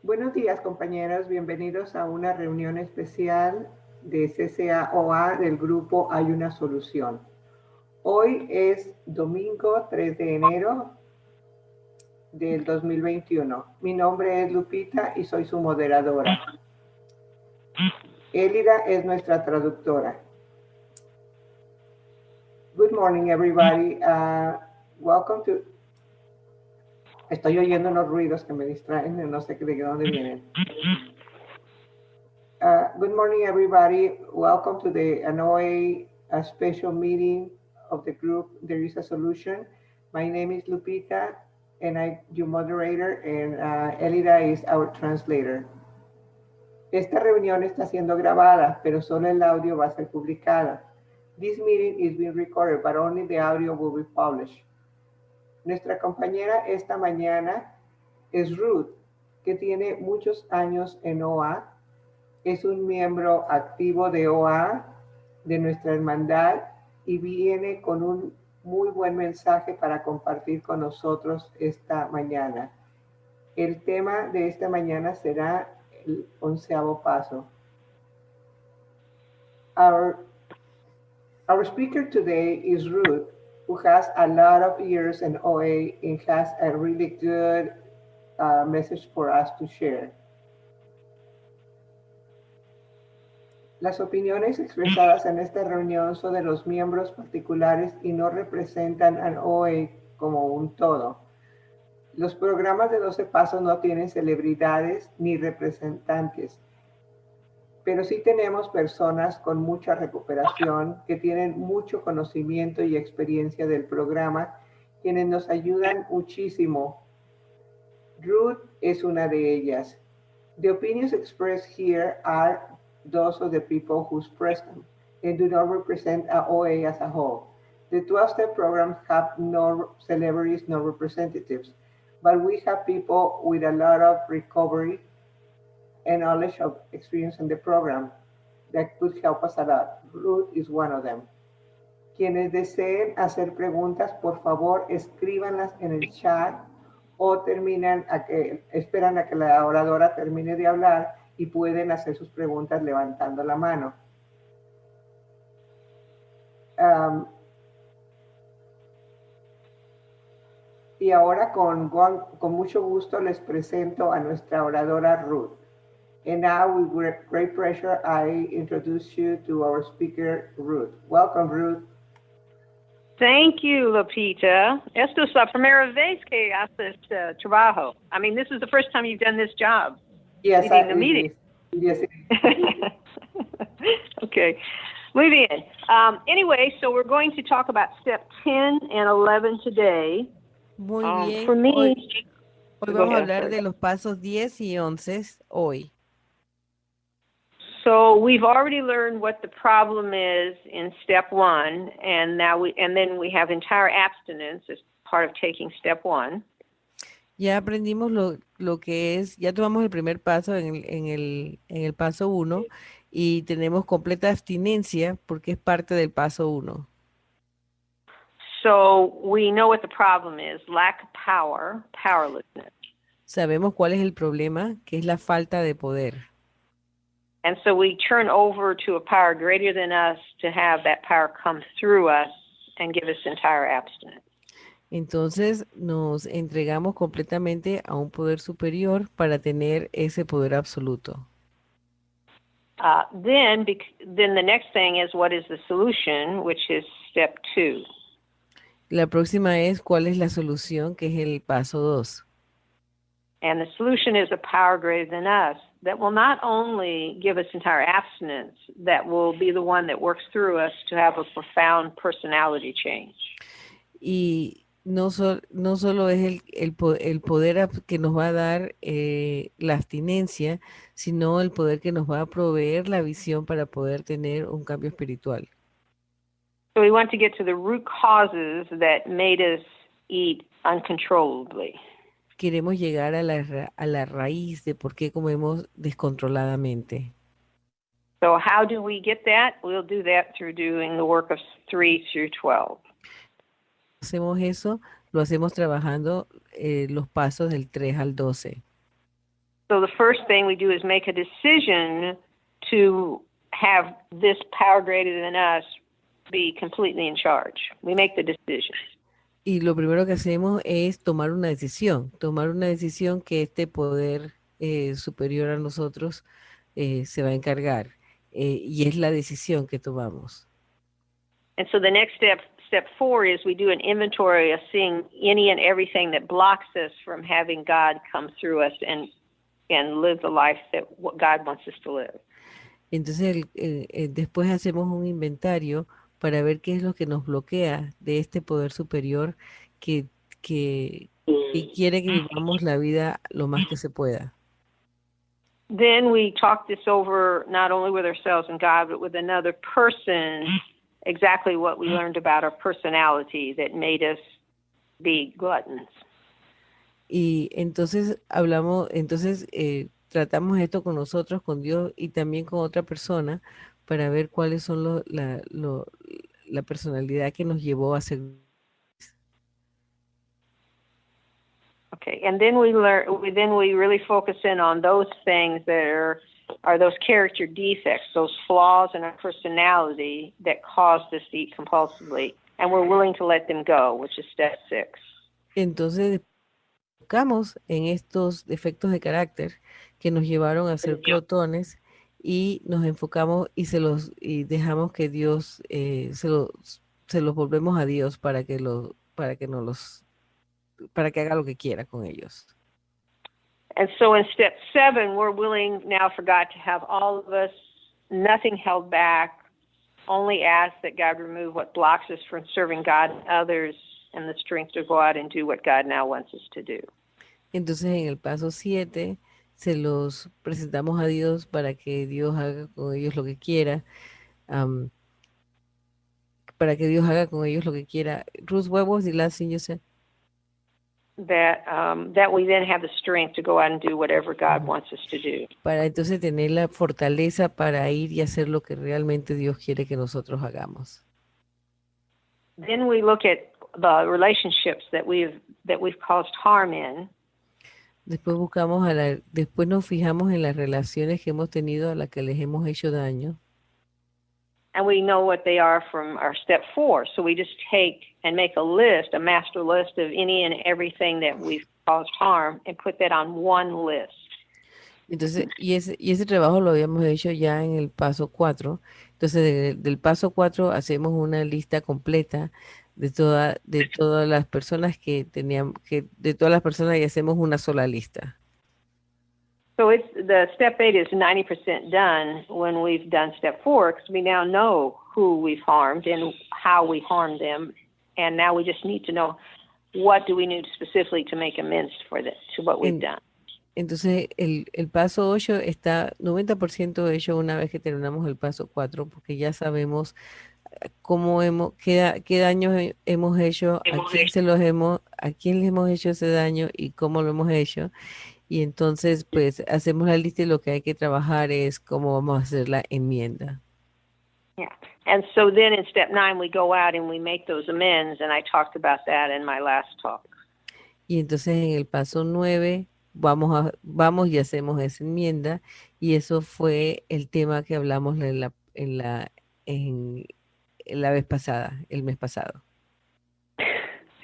Buenos días, compañeros. Bienvenidos a una reunión especial de CCAOA del grupo Hay una Solución. Hoy es domingo 3 de enero del 2021. Mi nombre es Lupita y soy su moderadora. Elida es nuestra traductora. Good morning, everybody. Welcome to... Estoy oyendo unos ruidos que me distraen, no sé de dónde vienen. Good morning, everybody. Welcome to the ANOA special meeting of the group There is a Solution. My name is Lupita, and I'm your moderator, and Elida is our translator. Esta reunión está siendo grabada, pero solo el audio va a ser publicado. This meeting is being recorded, but only the audio will be published. Nuestra compañera esta mañana es Ruth, que tiene muchos años en OA. Es un miembro activo de OA, de nuestra hermandad, y viene con un muy buen mensaje para compartir con nosotros esta mañana. El tema de esta mañana será el 11º paso. Our speaker today is Ruth, who has a lot of years in OA and has a really good message for us to share. Las opiniones expresadas en esta reunión son de los miembros particulares y no representan al OA como un todo. Los programas de 12 Pasos no tienen celebridades ni representantes, pero sí tenemos personas con mucha recuperación que tienen mucho conocimiento y experiencia del programa, quienes nos ayudan muchísimo. Ruth es una de ellas. The opinions expressed here are those of the people who's present and do not represent OA as a whole. The 12-step programs have no celebrities, no representatives, but we have people with a lot of recovery and knowledge of experience in the program that could help us a lot. Ruth is one of them. Quienes deseen hacer preguntas, por favor, escríbanlas en el chat o esperan a que la oradora termine de hablar y pueden hacer sus preguntas levantando la mano. Y ahora con mucho gusto les presento a nuestra oradora Ruth. And now with great pleasure, I introduce you to our speaker, Ruth. Welcome, Ruth. Thank you, Lupita. Esto es la primera vez que haces trabajo. I mean, this is the first time you've done this job. Yes, meeting. Yes, it is. Okay. Muy bien. Anyway, so we're going to talk about step 10 and 11 today. Muy bien. For me, hoy vamos a hablar de los pasos 10 y 11 hoy. So we've already learned what the problem is in step 1, and then we have entire abstinence as part of taking step 1. Ya aprendimos lo que es, ya tomamos el primer paso en el paso 1 y tenemos completa abstinencia porque es parte del paso 1. So we know what the problem is, lack of power, powerlessness. Sabemos cuál es el problema, que es la falta de poder. And so we turn over to a power greater than us to have that power come through us and give us entire abstinence. Entonces nos entregamos completamente a un poder superior para tener ese poder absoluto. Then the next thing is what is the solution, which is step 2. La próxima es cuál es la solución, que es el paso 2. And the solution is a power greater than us that will not only give us entire abstinence, that will be the one that works through us to have a profound personality change. Y no solo es el poder que nos va a dar la abstinencia, sino el poder que nos va a proveer la visión para poder tener un cambio espiritual. So we want to get to the root causes that made us eat uncontrollably. Queremos llegar a la raíz de por qué comemos descontroladamente. So how do we get that? We'll do that through doing the work of 3 through 12. Hacemos eso, lo hacemos trabajando los pasos del 3 al 12. So the first thing we do is make a decision to have this power greater than us be completely in charge. We make the decision. Y lo primero que hacemos es tomar una decisión que este poder superior a nosotros se va a encargar. Y es la decisión que tomamos. And so the next step 4, is we do an inventory of seeing any and everything that blocks us from having God come through us and live the life that God wants us to live. Entonces, después hacemos un inventario para ver qué es lo que nos bloquea de este poder superior que, que quiere que vivamos la vida lo más que se pueda. Then we talk this over not only with ourselves and God, but with another person, exactly what we learned about our personality that made us be gluttons. Y entonces tratamos esto con nosotros, con Dios y también con otra persona para ver cuáles son la personalidad que nos llevó a ser. Okay, and then we really focus in on those things that are those character defects, those flaws in our personality that caused us to eat compulsively, and we're willing to let them go, which is step 6. Entonces enfocamos en estos defectos de carácter que nos llevaron a ser glotones y nos enfocamos y dejamos que Dios se los volvemos a Dios para que haga lo que quiera con ellos. And so in step 7, we're willing now for God to have all of us, nothing held back, only ask that God remove what blocks us from serving God and others, and the strength to go out and do what God now wants us to do. Entonces en el paso 7 se los presentamos a Dios para que Dios haga con ellos lo que quiera. Ruth, what was the last thing you said? That we then have the strength to go out and do whatever God wants us to do. Para entonces tener la fortaleza para ir y hacer lo que realmente Dios quiere que nosotros hagamos. Then we look at the relationships that we've caused harm in. Después nos fijamos en las relaciones que hemos tenido a las que les hemos hecho daño. And we know what they are from our step 4. So we just take and make a master list of any and everything that we've caused harm and put that on one list. Entonces, y ese trabajo lo habíamos hecho ya en el paso 4. Entonces, del paso 4 hacemos una lista completa de todas las personas de todas las personas y hacemos una sola lista. So the step 8 is 90% done when we've done step 4, because we now know who we've harmed and how we harmed them, and now we just need to know what do we need specifically to make amends to what we've done. Entonces el paso 8 está 90% hecho una vez que terminamos el paso 4, porque ya sabemos qué daños hemos hecho, a quién le hemos hecho ese daño y cómo lo hemos hecho. Y entonces, pues, hacemos la lista y lo que hay que trabajar es cómo vamos a hacer la enmienda. Yeah. And so then in step 9, we go out and we make those amends, and I talked about that in my last talk. Y entonces en el paso 9 vamos y hacemos esa enmienda, y eso fue el tema que hablamos en la vez pasada, el mes pasado.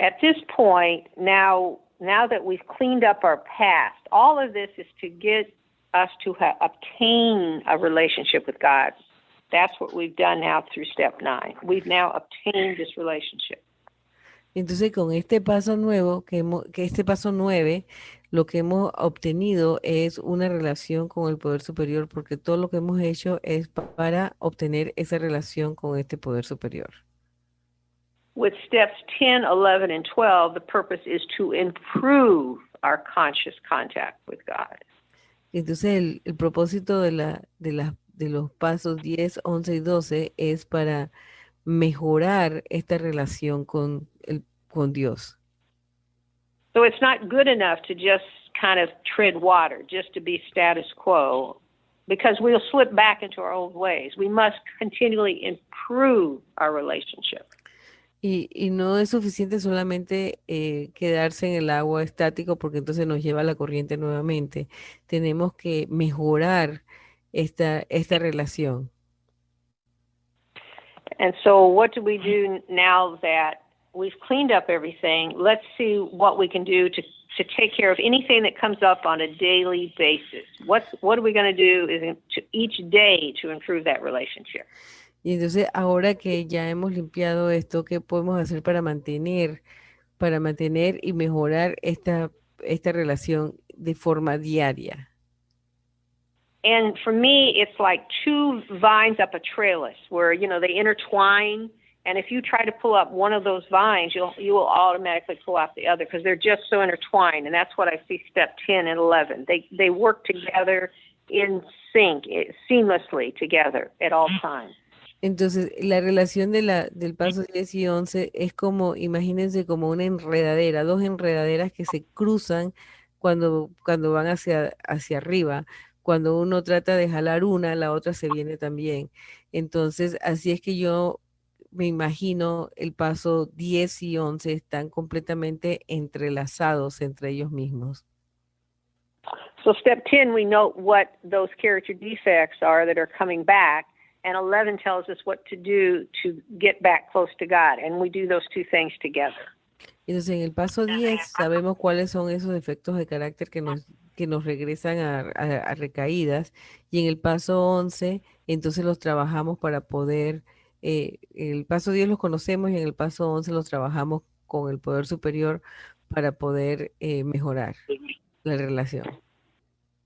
At this point, now that we've cleaned up our past, all of this is to get us to obtain a relationship with God. That's what we've done now through step 9. We've now obtained this relationship. Entonces, con este paso nuevo, este paso 9, lo que hemos obtenido es una relación con el poder superior, porque todo lo que hemos hecho es para obtener esa relación con este poder superior. With steps 10, 11, and 12, the purpose is to improve our conscious contact with God. Entonces, el propósito de los pasos 10, 11 y 12 es para mejorar esta relación con Dios. So it's not good enough to just kind of tread water, just to be status quo, because we'll slip back into our old ways. We must continually improve our relationship. Y no es suficiente solamente quedarse en el agua estático porque entonces nos lleva a la corriente nuevamente. Tenemos que mejorar esta relación. And so what do we do now that we've cleaned up everything? Let's see what we can do to take care of anything that comes up on a daily basis. What are we going to do each day to improve that relationship? Y entonces ahora que ya hemos limpiado esto, ¿qué podemos hacer para mantener y mejorar esta relación de forma diaria? And for me, it's like two vines up a trellis where, they intertwine. And if you try to pull up one of those vines, you will automatically pull out the other because they're just so intertwined. And that's what I see step 10 and 11. They work together in sync, seamlessly together at all times. Entonces, la relación del paso 10 y 11 es como, imagínense como una enredadera, dos enredaderas que se cruzan cuando van hacia arriba. Cuando uno trata de jalar una, la otra se viene también. Entonces, así es que yo me imagino el paso 10 y 11 están completamente entrelazados entre ellos mismos. So step 10, we note what those character defects are that are coming back. And 11 tells us what to do to get back close to God. And we do those two things together. Entonces, en el paso 10 sabemos cuáles son esos defectos de carácter que nos regresan a recaídas. Y en el paso 11 entonces los trabajamos para poder, en el paso 10 los conocemos y en el paso 11 los trabajamos con el poder superior para poder mejorar la relación.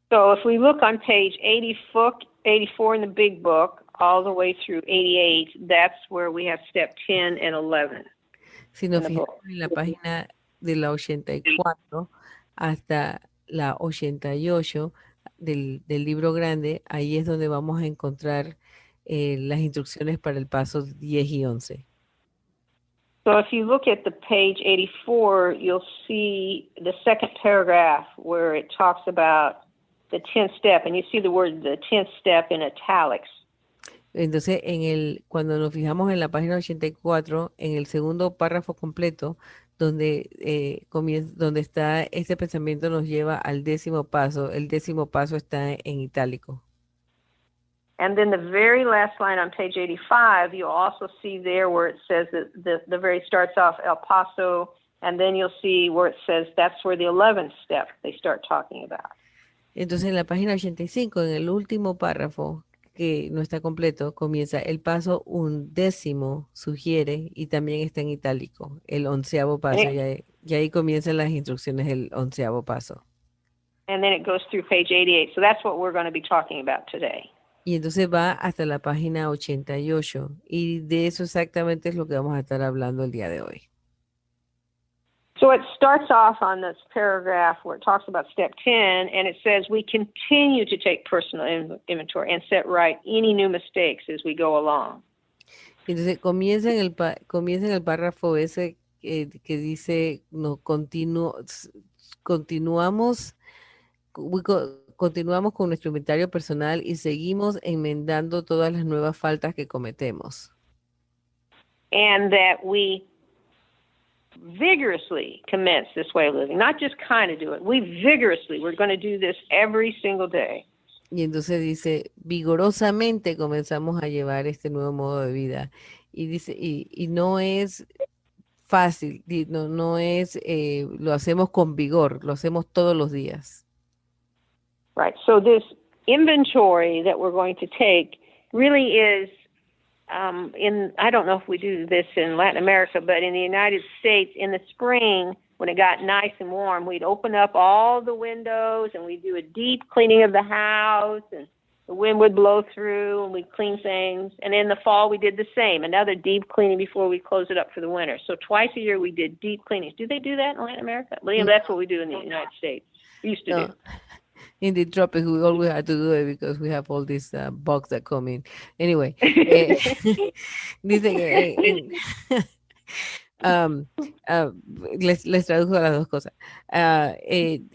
So if we look on page 84 in the big book, all the way through 88, that's where we have step 10 and 11. Si nos fijamos en la página de la 84 hasta la 88 del libro grande, ahí es donde vamos a encontrar las instrucciones para el paso 10 y 11. So if you look at the page 84, you'll see the second paragraph where it talks about the 10th step, and you see the word the 10th step in italics. Entonces, cuando nos fijamos en la página 84, en el segundo párrafo completo, donde está este pensamiento nos lleva al 10º paso. El 10º paso está en itálico. And then the very last line on page 85, you'll also see there where it says that the very starts off El Paso, and then you'll see where it says that's where the 11th step they start talking about. Entonces, en la página 85, en el último párrafo, que no está completo, comienza el paso 11, sugiere, y también está en itálico, el 11º paso, y ahí comienzan las instrucciones del 11º paso. And then it goes through page 88, so that's what we're going to be talking about today. Y entonces va hasta la página 88, y de eso exactamente es lo que vamos a estar hablando el día de hoy. So it starts off on this paragraph where it talks about step 10, and it says we continue to take personal inventory and set right any new mistakes as we go along. Entonces comienza en el párrafo ese que dice, no, continuamos con nuestro inventario personal y seguimos enmendando todas las nuevas faltas que cometemos. And that we vigorously commence this way of living, not just kind of do it. We're going to do this every single day. Y entonces dice, vigorosamente comenzamos a llevar este nuevo modo de vida. Y dice, y no es fácil, no es, lo hacemos con vigor, lo hacemos todos los días. Right. So this inventory that we're going to take really is I don't know if we do this in Latin America, but in the United States, in the spring, when it got nice and warm, we'd open up all the windows and we'd do a deep cleaning of the house, and the wind would blow through and we'd clean things. And in the fall, we did the same, another deep cleaning before we close it up for the winter. So twice a year, we did deep cleanings. Do they do that in Latin America? William, that's what we do in the United States. We used to do. In the tropics, we always have to do it because we have all these bugs that come in. Anyway, dicen, les traduzco las dos cosas. En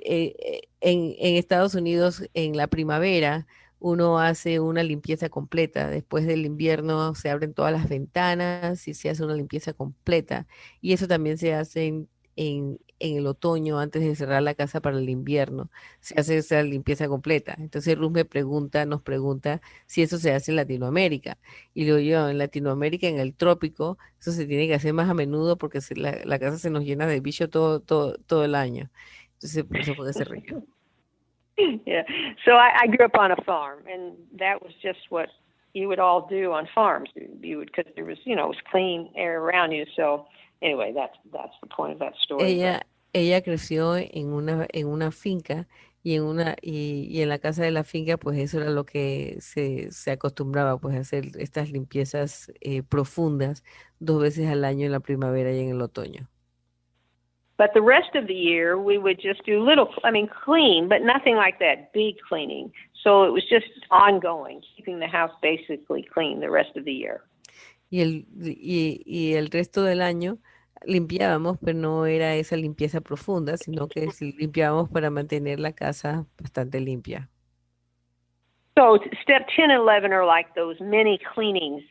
Estados Unidos, en la primavera, uno hace una limpieza completa. Después del invierno se abren todas las ventanas y se hace una limpieza completa. Y eso también se hace en el otoño, antes de cerrar la casa para el invierno. Se hace esa limpieza completa. Entonces Ruth nos pregunta si eso se hace en Latinoamérica. Y le digo yo, en Latinoamérica, en el trópico, eso se tiene que hacer más a menudo porque la casa se nos llena de bicho todo el año. Entonces, por eso fue que se rió. Yeah. So I grew up on a farm, and that was just what you would all do on farms. You would, because there was, you know, it was clean air around you. So anyway, that's the point of that story. But Ella creció en una finca y en la casa de la finca, pues eso era lo que se acostumbraba, pues a hacer estas limpiezas profundas 2 veces al año en la primavera y en el otoño. but the rest of the year we would just do little, I mean, clean, but nothing like that big cleaning. So it was just ongoing, keeping the house basically clean the rest of the year. Y el resto del año limpiábamos, pero no era esa limpieza profunda, sino que sí limpiábamos para mantener la casa bastante limpia. So step 10 and 11 are like those mini cleanings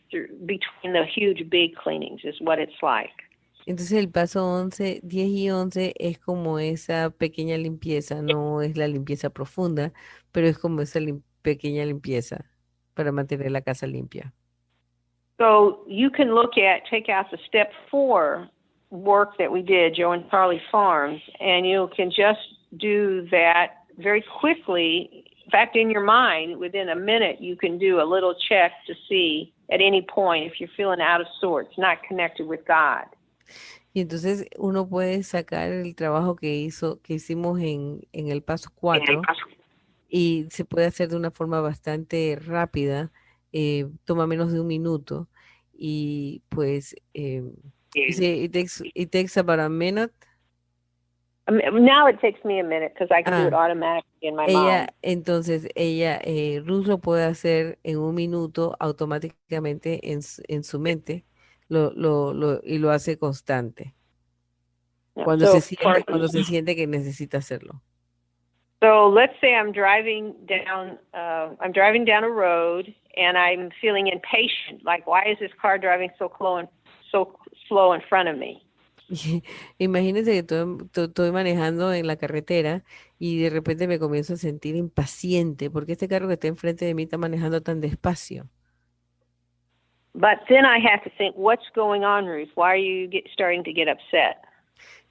between the huge big cleanings is what it's like. Entonces el paso 11, 10 y 11 es como esa pequeña limpieza, no es la limpieza profunda, pero es como esa pequeña limpieza para mantener la casa limpia. So you can take out the step 4 work that we did, Joe and Carly Farms, and you can just do that very quickly. In fact, in your mind, within a minute, you can do a little check to see at any point if you're feeling out of sorts, not connected with God. Y entonces uno puede sacar el trabajo que hicimos en el paso 4 y se puede hacer de una forma bastante rápida, toma menos de un minuto y pues dice, it takes about a minute. Now it takes me a minute because I can do it Ah, automatically in my mind. entonces Ruth lo puede hacer en un minuto automáticamente en su mente y lo hace constante Yeah. So cuando se siente que necesita hacerlo. So let's say I'm driving down a road and I'm feeling impatient. Like, why is this car driving so slow in front of me? Imagínense que estoy manejando en la carretera y de repente me comienzo a sentir impaciente porque este carro que está enfrente de mí está manejando tan despacio. But then I have to think, what's going on, Ruth? Why are you starting to get upset?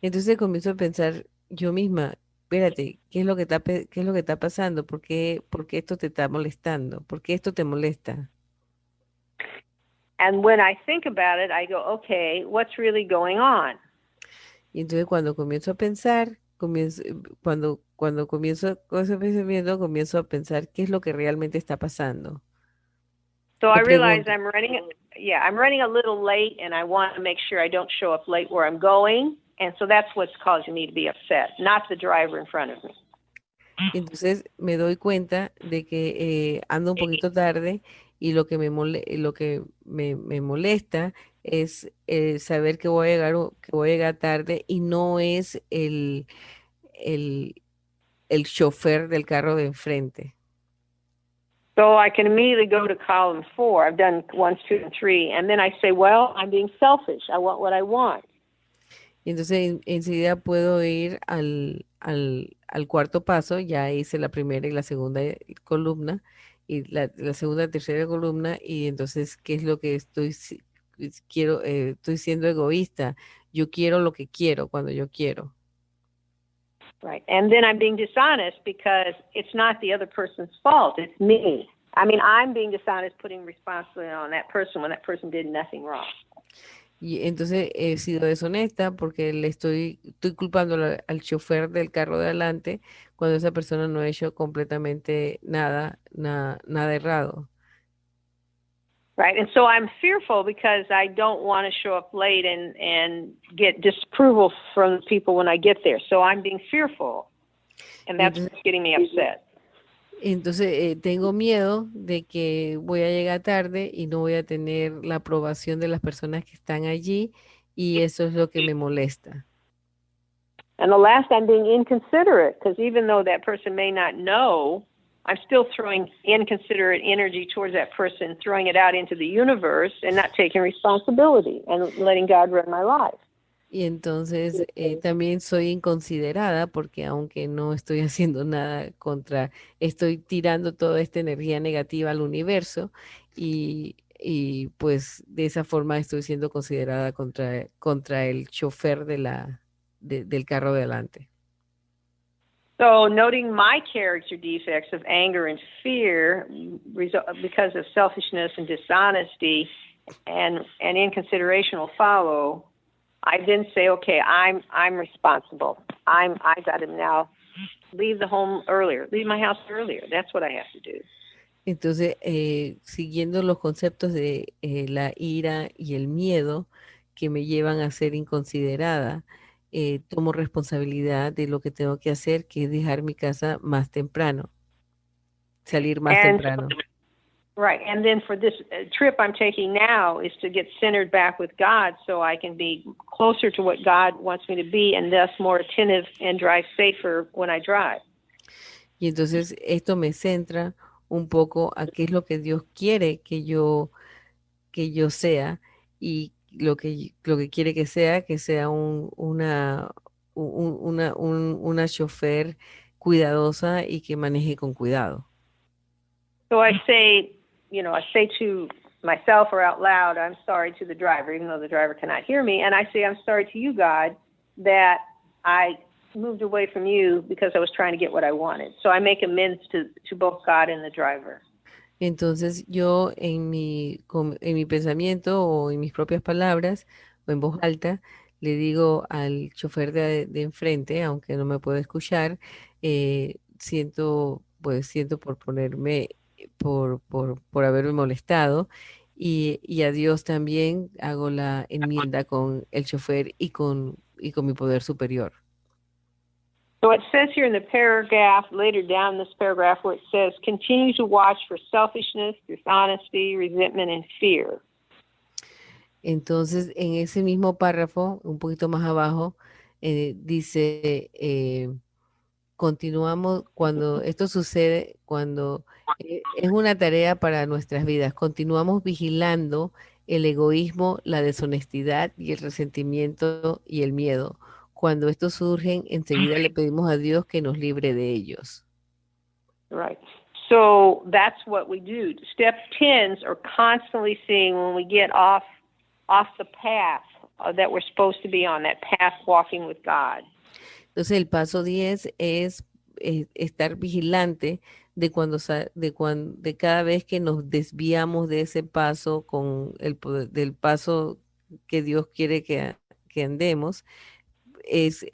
Entonces comienzo a pensar yo misma, espérate, qué es lo que está pasando? Por qué esto te está molestando? ¿Por qué esto te molesta? And when I think about it, I go, okay, what's really going on? Y entonces cuando comienzo a pensar, cuando comienzo con ese pensamiento, comienzo a pensar qué es lo que realmente está pasando. So Me I realize pregunto, I'm running a little late and I want to make sure I don't show up late where I'm going. And so that's what's causing me to be upset, not the driver in front of me. entonces me doy cuenta de que ando un poquito tarde y lo que me molesta es saber que voy a que voy a llegar tarde y no es el, el chofer del carro de enfrente. So I can immediately go to column 4. I've done 1, 2, and 3. And then I say, well, I'm being selfish. I want what I want. Y entonces enseguida puedo ir al cuarto paso, ya hice la primera y la segunda columna, y la segunda y tercera columna, y entonces, ¿qué es lo que quiero? Estoy siendo egoísta. Yo quiero lo que quiero cuando yo quiero. Right. And then I'm being dishonest because it's not the other person's fault. It's me. I mean, I'm being dishonest putting responsibility on that person when that person did nothing wrong. Y entonces he sido deshonesta porque estoy culpando al chofer del carro de adelante cuando esa persona no ha hecho completamente nada errado. Right. And so I'm fearful because I don't want to show up late and get disapproval from people when I get there. So I'm being fearful. And that's what's getting me upset. Entonces tengo miedo de que voy a llegar tarde y no voy a tener la aprobación de las personas que están allí y eso es lo que me molesta. And the last, I'm being inconsiderate because even though that person may not know I'm still throwing inconsiderate energy towards that person, throwing it out into the universe and not taking responsibility and letting God run my life. Y entonces también soy inconsiderada porque aunque no estoy haciendo nada contra, estoy tirando toda esta energía negativa al universo y pues de esa forma estoy siendo considerada contra el chofer del carro de adelante. So, noting my character defects of anger and fear because of selfishness and dishonesty and inconsideration will follow, I then say, okay, I'm responsible. I got to now leave the home earlier, leave my house earlier. That's what I have to do. Entonces, siguiendo los conceptos de la ira y el miedo que me llevan a ser inconsiderada, tomo responsabilidad de lo que tengo que hacer, que es dejar mi casa más temprano, salir más And temprano. right, and then for this trip I'm taking now is to get centered back with God so I can be closer to what God wants me to be and thus more attentive and drive safer when I drive. Y entonces esto me centra un poco a qué es lo que Dios quiere que yo sea y lo que quiere que sea una chofer cuidadosa y que maneje con cuidado. So I say, I say to myself or out loud, I'm sorry to the driver, even though the driver cannot hear me. And I say, I'm sorry to you, God, that I moved away from you because I was trying to get what I wanted. So I make amends to both God and the driver. Entonces yo en mi pensamiento o en mis propias palabras o en voz alta le digo al chofer de enfrente, aunque no me puede escuchar, siento por ponerme, por haberme molestado y a Dios también hago la enmienda con el chofer y con mi poder superior. So it says here in the paragraph, later down in this paragraph, where it says, continue to watch for selfishness, dishonesty, resentment, and fear. Entonces, en ese mismo párrafo, un poquito más abajo, dice, continuamos, cuando esto sucede, cuando es una tarea para nuestras vidas, continuamos vigilando el egoísmo, la deshonestidad y el resentimiento y el miedo. Cuando estos surgen, enseguida le pedimos a Dios que nos libre de ellos. Right. So that's what we do. Step 10s are constantly seeing when we get off the path that we're supposed to be on, that path walking with God. Entonces el paso 10 es estar vigilante de de cada vez que nos desviamos de ese paso del paso que Dios quiere que andemos, es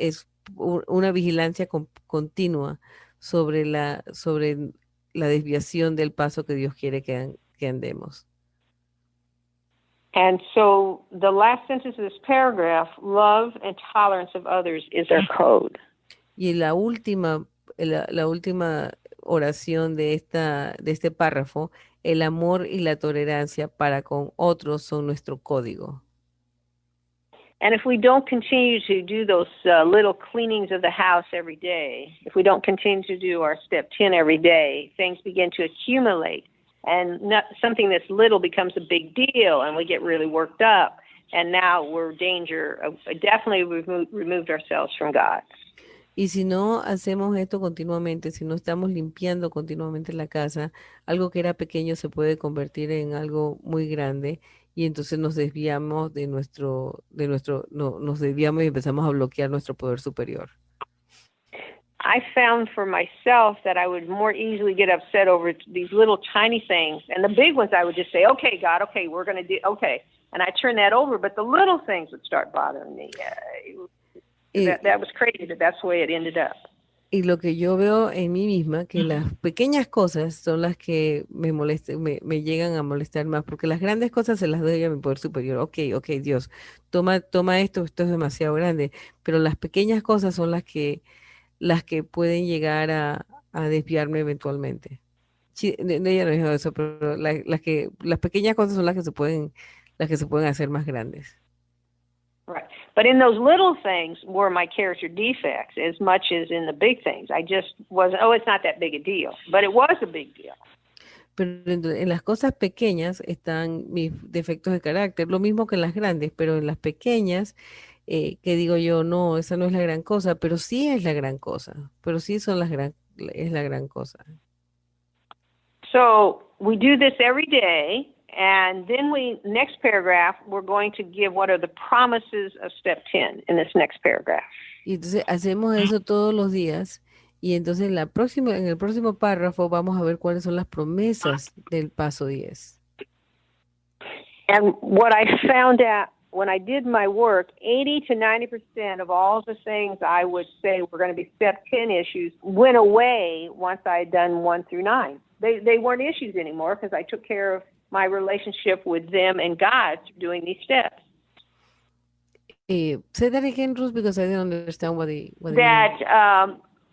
una vigilancia continua sobre la desviación del paso que Dios quiere que andemos. And so the last sentence of this paragraph, love and tolerance of others is our code. Y la última oración de este párrafo, el amor y la tolerancia para con otros son nuestro código. And if we don't continue to do those little cleanings of the house every day, if we don't continue to do our step 10 every day, things begin to accumulate. And something that's little becomes a big deal, and we get really worked up. And now we're in danger of definitely removed ourselves from God. Y si no hacemos esto continuamente, si no estamos limpiando continuamente la casa, algo que era pequeño se puede convertir en algo muy grande y entonces nos desviamos nos desviamos y empezamos a bloquear nuestro poder superior. I found for myself that I would more easily get upset over these little tiny things. And the big ones I would just say, okay, God, okay, we're going to do, okay. And I turn that over, but the little things would start bothering me. That was crazy, but that's the way it ended up. Y lo que yo veo en mí misma, que las pequeñas cosas son las que me llegan a molestar más, porque las grandes cosas se las doy a mi poder superior. Ok, Dios, toma esto es demasiado grande, pero las pequeñas cosas son las que pueden llegar a desviarme eventualmente. Sí, ella no dijo eso, pero las pequeñas cosas son las que se pueden hacer más grandes. Right. But in those little things were my character defects as much as in the big things. I just wasn't, it's not that big a deal. But it was a big deal. Pero en las cosas pequeñas están mis defectos de carácter, lo mismo que en las grandes, pero en las pequeñas, que digo yo, no, esa no es la gran cosa, pero sí es la gran cosa, pero sí es la gran cosa. So we do this every day, and then next paragraph, we're going to give what are the promises of step 10 in this next paragraph. Y entonces hacemos eso todos los días y entonces en el próximo párrafo vamos a ver cuáles son las promesas del paso 10. And what I found out when I did my work, 80 to 90% of all the things I would say were going to be step 10 issues went away once I had done 1 through 9. They weren't issues anymore because I took care of my relationship with them and God through doing these steps. Say that again, Ruth, because I didn't understand what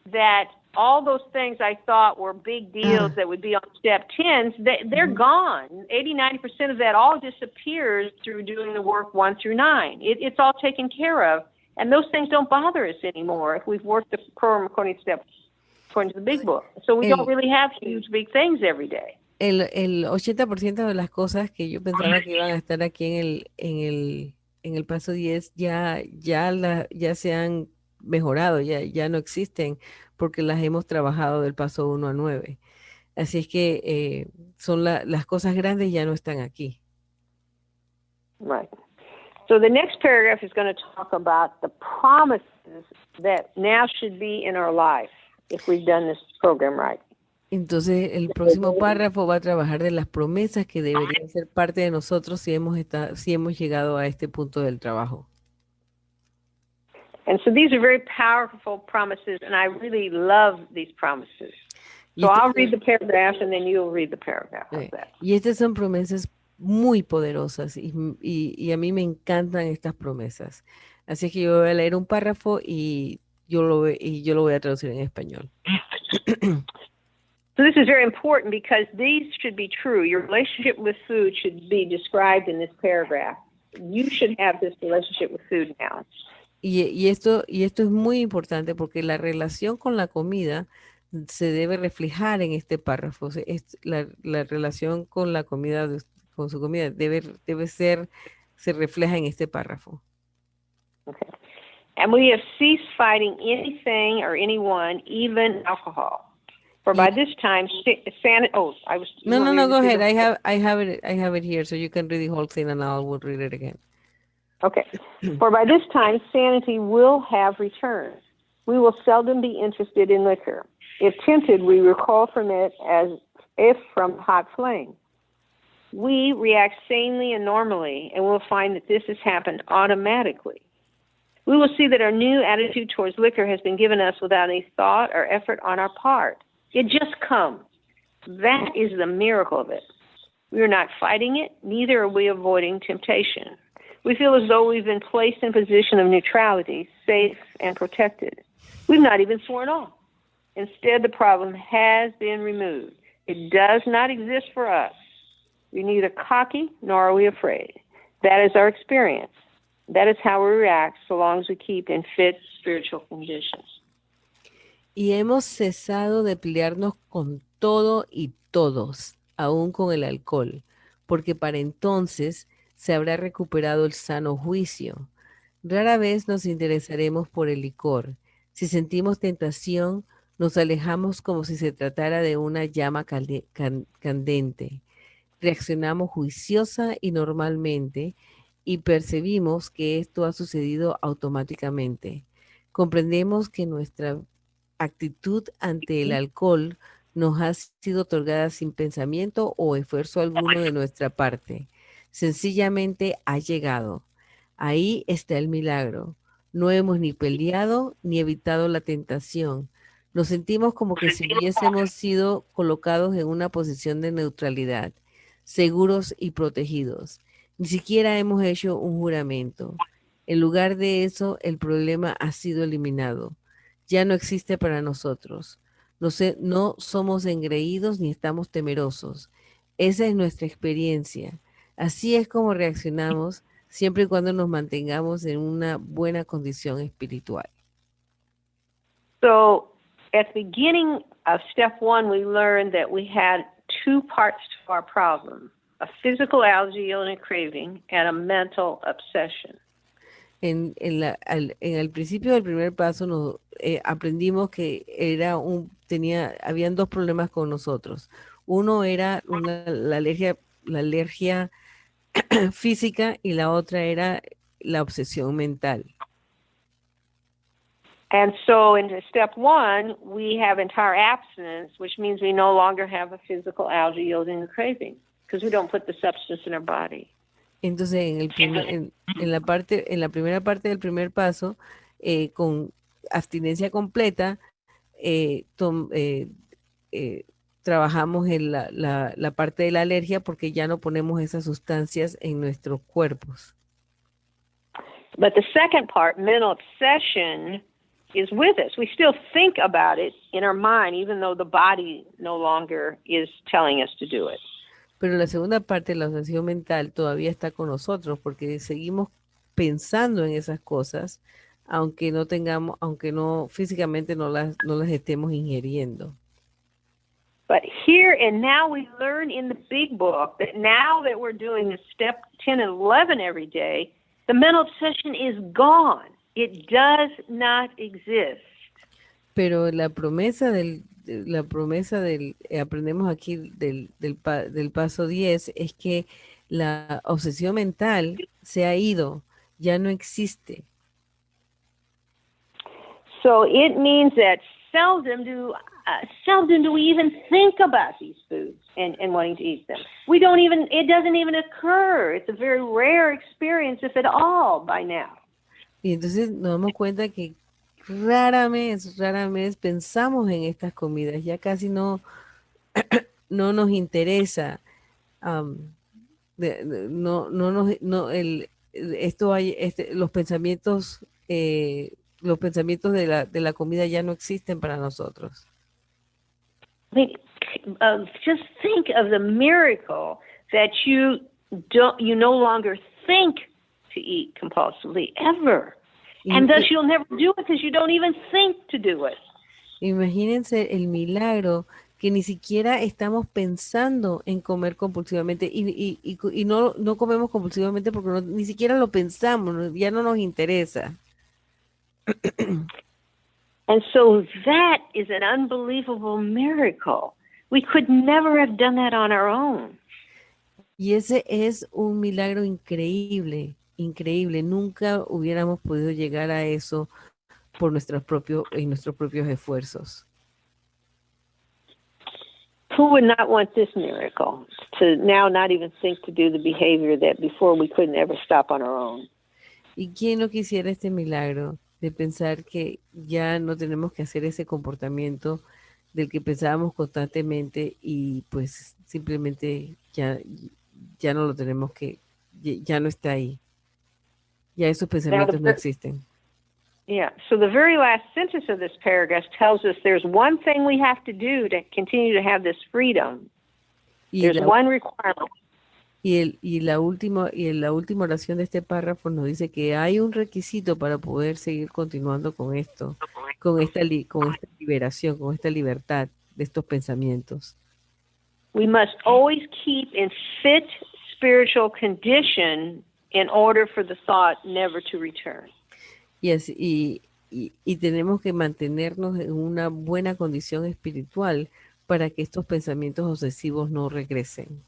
that all those things I thought were big deals that would be on step 10s, they're gone. 80, 90% of that all disappears through doing the work 1 through 9. It's all taken care of. And those things don't bother us anymore if we've worked the program according to the big book. So we don't really have huge, big things every day. El 80% de las cosas que yo pensaba que iban a estar aquí en el paso 10 ya se han mejorado, ya no existen porque las hemos trabajado del paso 1 a 9. Así es que son las cosas grandes ya no están aquí. Right. So the next paragraph is going to talk about the promises that now should be in our life if we've done this program right. Entonces, el próximo párrafo va a trabajar de las promesas que deberían ser parte de nosotros si hemos llegado a este punto del trabajo. And so these are very powerful promises, and I really love these promises. So I'll read the paragraph, and then you'll read the paragraph. Y estas son promesas muy poderosas, y a mí me encantan estas promesas. Así que yo voy a leer un párrafo y yo lo voy a traducir en español. So this is very important because these should be true. Your relationship with food should be described in this paragraph. You should have this relationship with food now. Y esto es muy importante porque la relación con la comida se debe reflejar en este párrafo. La relación con la comida, con su comida, se refleja en este párrafo. Okay. And we have ceased fighting anything or anyone, even alcohol. For by this time, go ahead. I have it here, so you can read the whole thing, and I will read it again. Okay. For by this time, sanity will have returned. We will seldom be interested in liquor. If tempted, we recoil from it as if from hot flame. We react sanely and normally, and we'll find that this has happened automatically. We will see that our new attitude towards liquor has been given us without any thought or effort on our part. It just comes. That is the miracle of it. We are not fighting it, neither are we avoiding temptation. We feel as though we've been placed in a position of neutrality, safe and protected. We've not even sworn off. Instead, the problem has been removed. It does not exist for us. We're neither cocky nor are we afraid. That is our experience. That is how we react so long as we keep in fit spiritual conditions. Y hemos cesado de pelearnos con todo y todos, aún con el alcohol, porque para entonces se habrá recuperado el sano juicio. Rara vez nos interesaremos por el licor. Si sentimos tentación, nos alejamos como si se tratara de una llama candente. Reaccionamos juiciosa y normalmente y percibimos que esto ha sucedido automáticamente. Comprendemos que nuestra actitud ante el alcohol nos ha sido otorgada sin pensamiento o esfuerzo alguno de nuestra parte. Sencillamente ha llegado. Ahí está el milagro. No hemos ni peleado ni evitado la tentación. Nos sentimos como que si hubiésemos sido colocados en una posición de neutralidad, seguros y protegidos. Ni siquiera hemos hecho un juramento. En lugar de eso, el problema ha sido eliminado. Ya no existe para nosotros. No somos engreídos ni estamos temerosos. Esa es nuestra experiencia. Así es como reaccionamos siempre y cuando nos mantengamos en una buena condición espiritual. So at the beginning of step 1, we learned that we had 2 parts to our problem: a physical allergy and craving, and a mental obsession. En el principio del primer paso nos aprendimos que habían 2 problemas con nosotros. Uno era la alergia física, y la otra era la obsesión mental. And so in step 1, we have entire abstinence, which means we no longer have a physical allergy, yielding, and craving, because we don't put the substance in our body. Entonces, en la primera parte del primer paso, con abstinencia completa, eh, tom- eh, trabajamos en la parte de la alergia, porque ya no ponemos esas sustancias en nuestros cuerpos. But the second part, mental obsession, is with us. We still think about it in our mind, even though the body no longer is telling us to do it. Pero la segunda parte, la obsesión mental, todavía está con nosotros, porque seguimos pensando en esas cosas, aunque no físicamente no las estemos ingiriendo. But here and now we learn in the big book that now that we're doing the step 10 and 11 every day, the mental obsession is gone. It does not exist. Pero aprendemos aquí del paso 10, es que la obsesión mental se ha ido, ya no existe. So it means that seldom do we even think about these foods and wanting to eat them. It doesn't even occur. It's a very rare experience, if at all, by now. Y entonces nos damos cuenta que rara vez pensamos en estas comidas, ya casi no nos interesa. Los pensamientos de la comida ya no existen para nosotros. I mean, just think of the miracle that you no longer think to eat compulsively ever. And thus you'll never do it because you don't even think to do it. Imagínense el milagro que ni siquiera estamos pensando en comer compulsivamente, y no comemos compulsivamente porque ni siquiera lo pensamos, ya no nos interesa. And so that is an unbelievable miracle. We could never have done that on our own. Y ese es un milagro increíble. Nunca hubiéramos podido llegar a eso por nuestros propios esfuerzos. Who would not want this miracle? To now not even think to do the behavior that before we couldn't ever stop on our own. ¿Y quién no quisiera este milagro de pensar que ya no tenemos que hacer ese comportamiento del que pensábamos constantemente, y pues simplemente ya no lo tenemos ya no está ahí? Ya esos pensamientos no existen. Yeah. So the very last sentence of this paragraph tells us there's one thing we have to do to continue to have this freedom. There's one requirement. Y la última oración de este párrafo nos dice que hay un requisito para poder seguir continuando con esto, con esta liberación, con esta libertad de estos pensamientos. We must always keep in fit spiritual condition in order for the thought never to return. Y tenemos que mantenernos en una buena condición espiritual para que estos pensamientos obsesivos no regresen.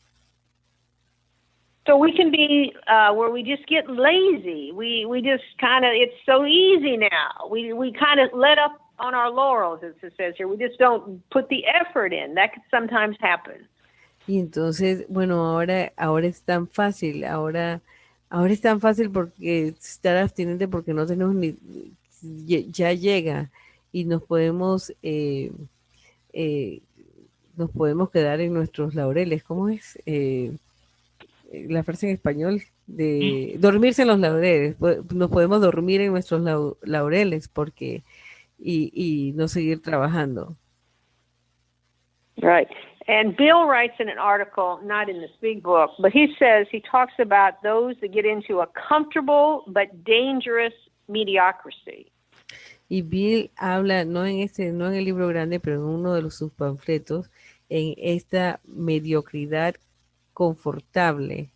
So we can be where we just get lazy. We just kind of, it's so easy now. We kind of let up on our laurels, as it says here. We just don't put the effort in. That could sometimes happen. Y entonces, bueno, ahora es tan fácil, ahora es tan fácil porque estar abstinente, porque no tenemos ya llega, y nos podemos quedar en nuestros laureles. ¿Cómo es la frase en español? De dormirse en los laureles. Nos podemos dormir en nuestros laureles porque y no seguir trabajando. Right. And Bill writes in an article, not in this big book, but he talks about those that get into a comfortable but dangerous mediocrity. Y Bill habla, no en el libro grande, pero en uno de sus panfletos, en esta mediocridad confortable,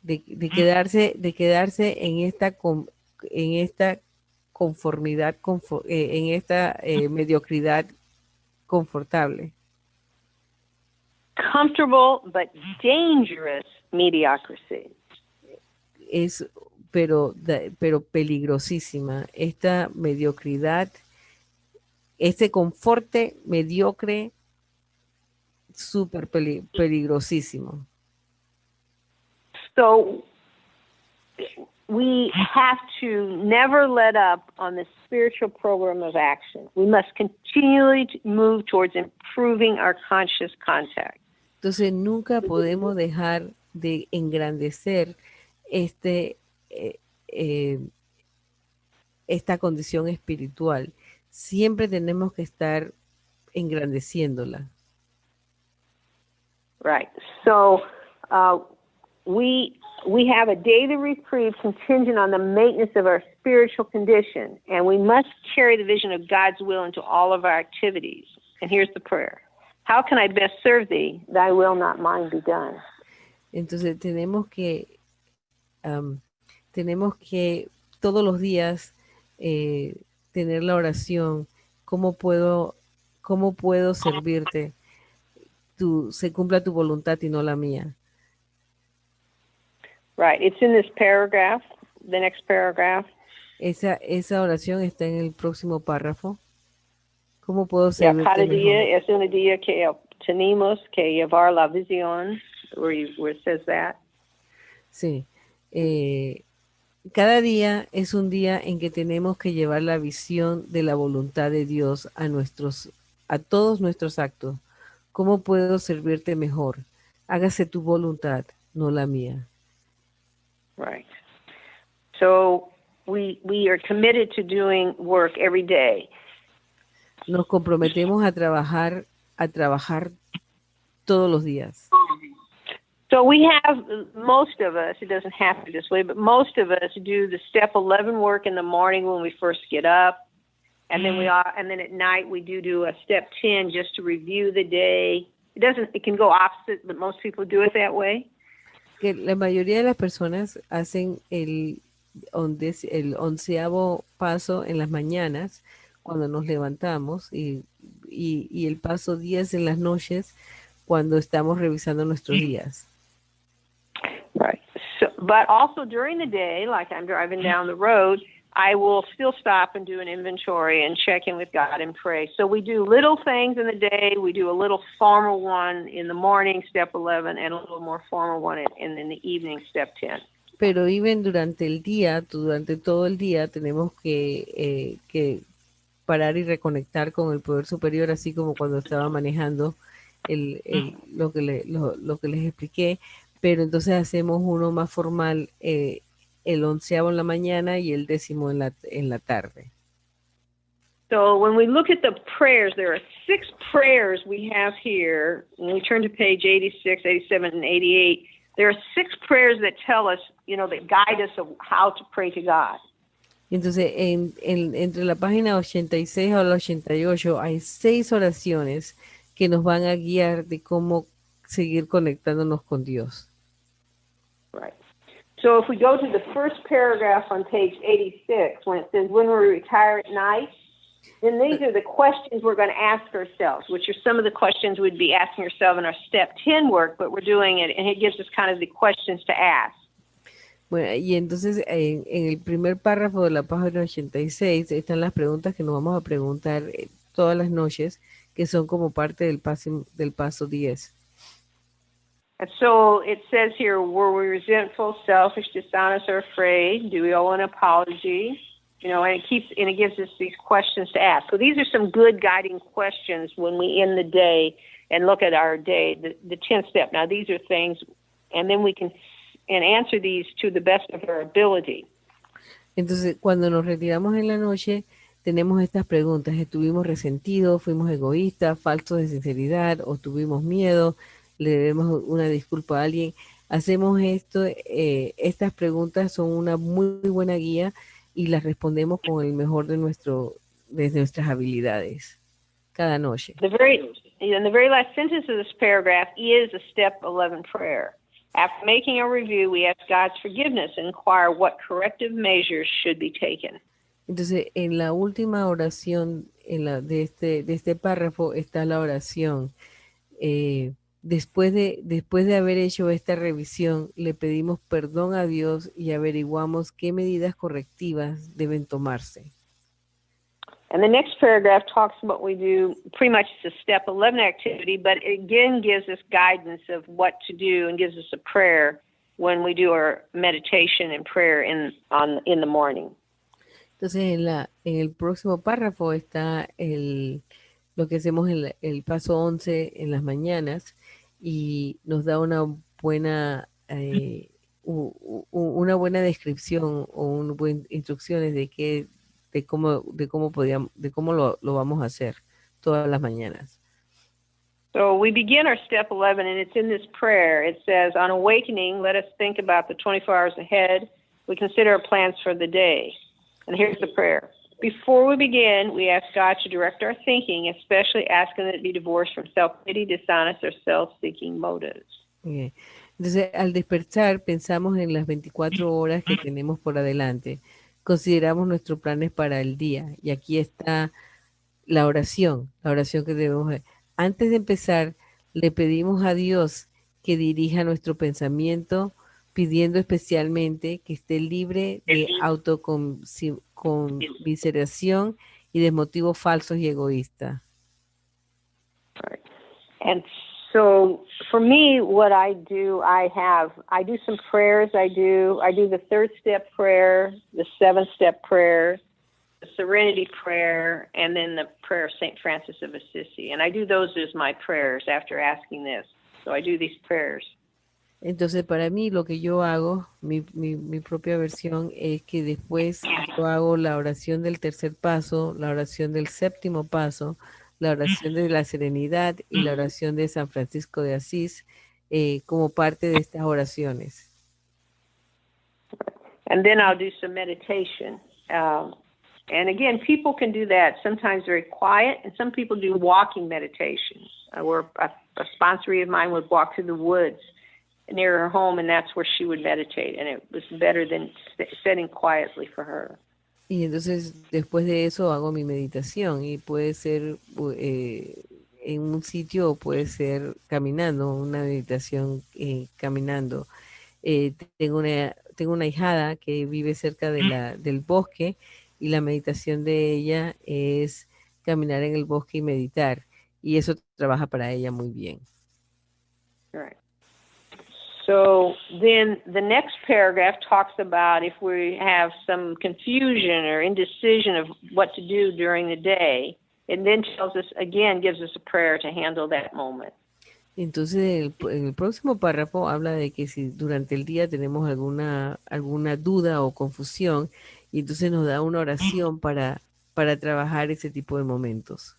de quedarse en esta conformidad, en esta mediocridad confortable. Comfortable but dangerous mediocrity. Pero peligrosísima. Esta mediocridad, este conforte mediocre, súper peligrosísimo. So we have to never let up on the spiritual program of action. We must continually move towards improving our conscious contact. Entonces nunca podemos dejar de engrandecer esta condición espiritual. Siempre tenemos que estar engrandeciéndola. Right. So we have a daily reprieve contingent on the maintenance of our spiritual condition, and we must carry the vision of God's will into all of our activities. And here's the prayer. How can I best serve thee? Thy will, not mine, be done. Entonces tenemos que todos los días tener la oración. ¿Cómo puedo servirte? Se cumpla tu voluntad y no la mía. Right. It's in this paragraph, the next paragraph. Esa oración está en el próximo párrafo. ¿Cómo puedo servirte cada mejor? día es un día que tenemos que llevar la visión, where it says that. Sí. Cada día es un día en que tenemos que llevar la visión de la voluntad de Dios a todos nuestros actos. ¿Cómo puedo servirte mejor? Hágase tu voluntad, no la mía. Right. So we are committed to doing work every day. Nos comprometemos a trabajar todos los días. So we have, most of us, it doesn't have to be this way, but most of us do the step 11 work in the morning when we first get up, and then at night we do a step 10 just to review the day. It can go opposite, but most people do it that way. Que la mayoría de las personas hacen el 11º paso en las mañanas cuando nos levantamos y el paso 10 en las noches cuando estamos revisando nuestros días. Right. So, but also during the day, like I'm driving down the road, I will still stop and do an inventory and check in with God and pray. So we do little things in the day. We do a little formal one in the morning, step 11, and a little more formal one in the evening, step 10. Pero even durante todo el día tenemos que parar y reconectar con el poder superior, así como cuando estaba manejando lo que les expliqué. Pero entonces hacemos uno más formal, el 11º en la mañana y el 10º en la tarde. So when we look at the prayers, there are 6 prayers we have here. When we turn to page 86, 87, and 88, there are 6 prayers that tell us, that guide us of how to pray to God. Entonces, entre la página 86 a la 88 hay 6 oraciones que nos van a guiar de cómo seguir conectándonos con Dios. Right. So if we go to the first paragraph on page 86, when it says, when we retire at night, then these are the questions we're going to ask ourselves, which are some of the questions we'd be asking ourselves in our step 10 work, but we're doing it, and it gives us kind of the questions to ask. Bueno, y entonces en el primer párrafo de la página 86 están las preguntas que nos vamos a preguntar todas las noches, que son como parte del paso 10. And so it says here, were we resentful, selfish, dishonest, or afraid? Do we owe an apology? And it gives us these questions to ask. So these are some good guiding questions when we end the day and look at our day, the 10th step. Now these are things, and then we can answer these to the best of our ability. Entonces, cuando nos retiramos en la noche, tenemos estas preguntas. ¿Estuvimos resentidos? ¿Fuimos egoístas? ¿Faltos de sinceridad? ¿O tuvimos miedo? ¿Le debemos una disculpa a alguien? Hacemos esto, estas preguntas son una muy buena guía y las respondemos con el mejor de nuestras habilidades cada noche. The very last sentence of this paragraph is a step 11 prayer. After making a review, we ask God's forgiveness and inquire what corrective measures should be taken. Entonces, en la última oración de este párrafo está la oración. Después de haber hecho esta revisión, le pedimos perdón a Dios y averiguamos qué medidas correctivas deben tomarse. And the next paragraph talks about what we do. Pretty much it's a step 11 activity, but it again gives us guidance of what to do and gives us a prayer when we do our meditation and prayer in the morning. Entonces, en el próximo párrafo está lo que hacemos el paso 11 en las mañanas y nos da una buena descripción o instrucciones de cómo lo vamos a hacer todas las mañanas. So we begin our step 11, and it's in this prayer. It says, on awakening, let us think about the 24 hours ahead. We consider our plans for the day. And here's the prayer. Before we begin, we ask God to direct our thinking, especially asking that it be divorced from self-pity, dishonest, or self-seeking motives. Bien. Entonces, al despertar, pensamos en las 24 horas que tenemos por adelante. Consideramos nuestros planes para el día. Y aquí está la oración que debemos hacer. Antes de empezar, le pedimos a Dios que dirija nuestro pensamiento, pidiendo especialmente que esté libre de autoconmiseración y de motivos falsos y egoístas. Right. And so for me, what I do some prayers. I do the third step prayer, the seventh step prayer, the serenity prayer, and then the prayer of St. Francis of Assisi. And I do those as my prayers after asking this. So I do these prayers. Entonces, para mí, lo que yo hago, mi propia versión, es que después yo hago la oración del tercer paso, la oración del séptimo paso, la oración de la serenidad y la oración de San Francisco de Asís como parte de estas oraciones. And then I'll do some meditation. And again, people can do that sometimes very quiet, and some people do walking meditation. Where a sponsor of mine would walk through the woods near her home, and that's where she would meditate, and it was better than sitting quietly for her. Y entonces después de eso hago mi meditación y puede ser en un sitio o puede ser caminando, una meditación caminando. Tengo una ahijada que vive cerca del bosque y la meditación de ella es caminar en el bosque y meditar, y eso trabaja para ella muy bien. Right. So then the next paragraph talks about if we have some confusion or indecision of what to do during the day, and then tells us, again, gives us a prayer to handle that moment. Entonces el próximo párrafo habla de que si durante el día tenemos alguna duda o confusión, y entonces nos da una oración para trabajar ese tipo de momentos.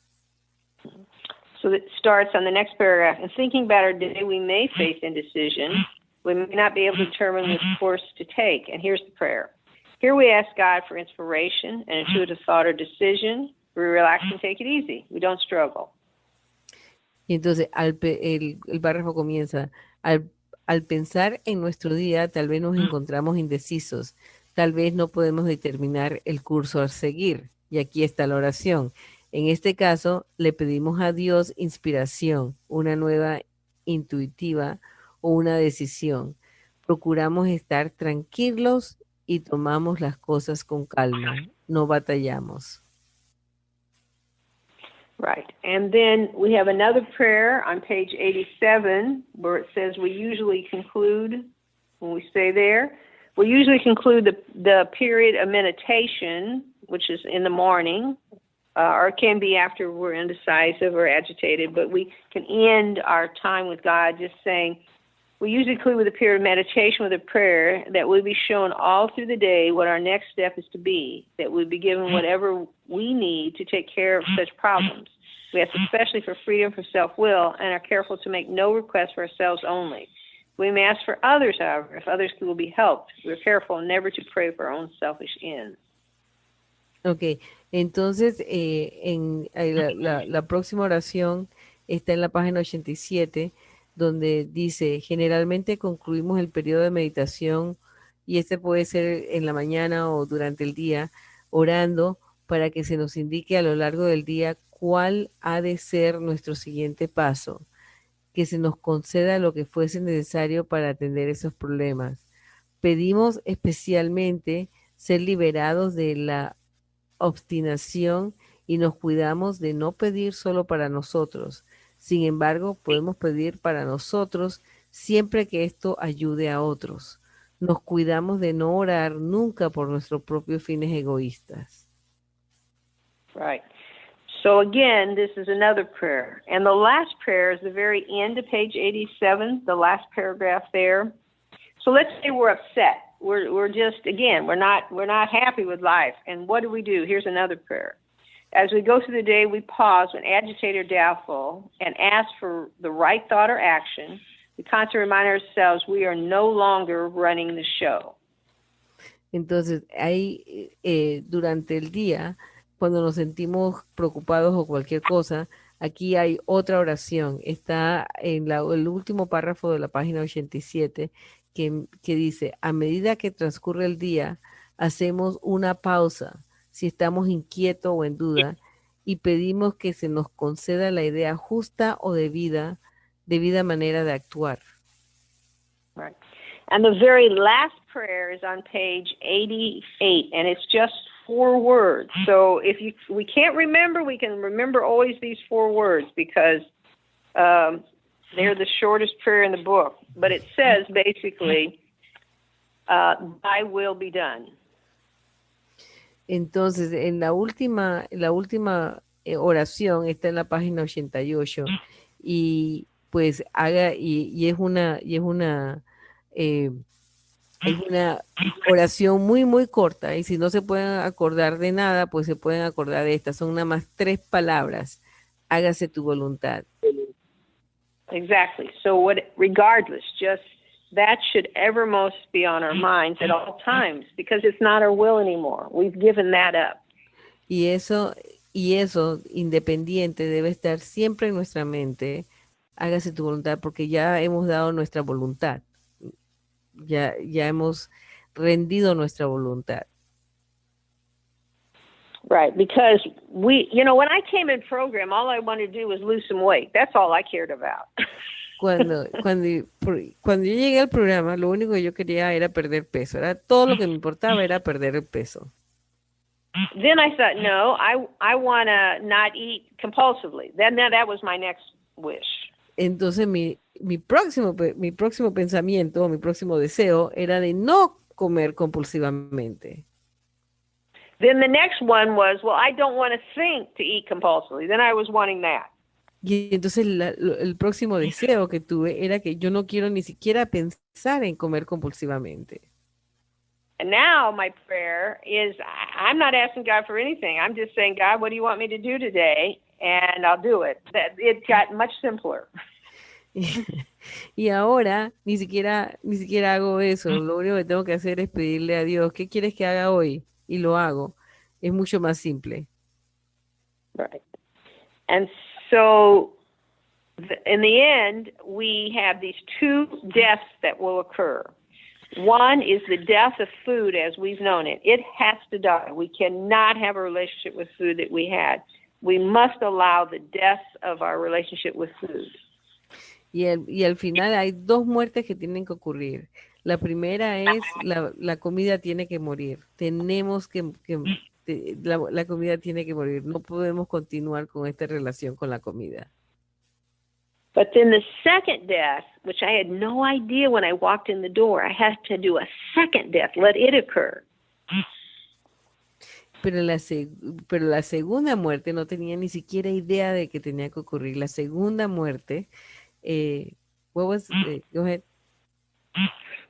So it starts on the next paragraph. In thinking about our day, we may face indecision. We may not be able to determine which course to take. And here's the prayer. Here we ask God for inspiration, an intuitive thought or decision. We relax and take it easy. We don't struggle. Y entonces el párrafo comienza, al pensar en nuestro día, tal vez nos encontramos indecisos. Tal vez no podemos determinar el curso a seguir. Y aquí está la oración. En este caso, le pedimos a Dios inspiración, una nueva intuitiva o una decisión. Procuramos estar tranquilos y tomamos las cosas con calma. No batallamos. Right. And then we have another prayer on page 87 where it says we usually conclude, when we stay there, we usually conclude the period of meditation, which is in the morning, or it can be after we're indecisive or agitated, but we can end our time with God just saying, We usually conclude with a period of meditation with a prayer that will be shown all through the day what our next step is to be, that we'll be given whatever we need to take care of such problems. We ask especially for freedom from self-will and are careful to make no requests for ourselves only. We may ask for others, however, if others will be helped. We're careful never to pray for our own selfish ends. Ok, entonces la próxima oración está en la página 87, donde dice, generalmente concluimos el periodo de meditación, y este puede ser en la mañana o durante el día, orando para que se nos indique a lo largo del día cuál ha de ser nuestro siguiente paso, que se nos conceda lo que fuese necesario para atender esos problemas. Pedimos especialmente ser liberados de la obstinación y nos cuidamos de no pedir solo para nosotros. Sin embargo, podemos pedir para nosotros siempre que esto ayude a otros. Nos cuidamos de no orar nunca por nuestros propios fines egoístas. Right. So again, this is another prayer. And the last prayer is the very end of page 87, the last paragraph there. So let's say we're upset. We're just, again, we're not happy with life. And what do? Here's another prayer. As we go through the day, we pause when agitated or doubtful and ask for the right thought or action. We constantly remind ourselves we are no longer running the show. Entonces, ahí durante el día, cuando nos sentimos preocupados o cualquier cosa, aquí hay otra oración. Está en el último párrafo de la página 87, que dice, a medida que transcurre el día, hacemos una pausa si estamos inquietos o en duda y pedimos que se nos conceda la idea justa o debida manera de actuar. Right. And the very last prayer is on page 88, and it's just 4 words. So if we can't remember, we can remember always these 4 words because they're the shortest prayer in the book. But it says basically, thy will be done. Entonces, en la última oración está en la página 88 y pues es una oración muy muy corta, y si no se pueden acordar de nada, pues se pueden acordar de esta. Son nada más 3 palabras. Hágase tu voluntad. Exactly. So regardless, just that should evermost be on our minds at all times because it's not our will anymore. We've given that up. Y eso independiente debe estar siempre en nuestra mente. Hágase tu voluntad, porque ya hemos dado nuestra voluntad. Ya hemos rendido nuestra voluntad. Right, because when I came in program, all I wanted to do was lose some weight. That's all I cared about. Cuando yo llegué al programa, lo único que yo quería era perder peso. Todo lo que me importaba era perder el peso. Then I thought, no, I want to not eat compulsively. Then that was my next wish. Entonces mi próximo pensamiento, mi próximo deseo era de no comer compulsivamente. Then the next one was, well, I don't want to think to eat compulsively. Then I was wanting that. Y entonces el próximo deseo que tuve era que yo no quiero ni siquiera pensar en comer compulsivamente. And now my prayer is, I'm not asking God for anything. I'm just saying, God, what do you want me to do today? And I'll do it. It got much simpler. Y ahora ni siquiera hago eso. Lo único que tengo que hacer es pedirle a Dios, ¿qué quieres que haga hoy? Y lo hago. Es mucho más simple. Right. And so in the end, we have these 2 deaths that will occur. One is the death of food as we've known it. It has to die. We cannot have a relationship with food that we had. We must allow the death of our relationship with food. Y al final hay 2 muertes que tienen que ocurrir. La primera es la comida tiene que morir. Tenemos la comida tiene que morir. No podemos continuar con esta relación con la comida. But then the second death, which I had no idea when I walked in the door, I had to do a second death, let it occur. Pero la segunda muerte no tenía ni siquiera idea de que tenía que ocurrir. La segunda muerte, go ahead.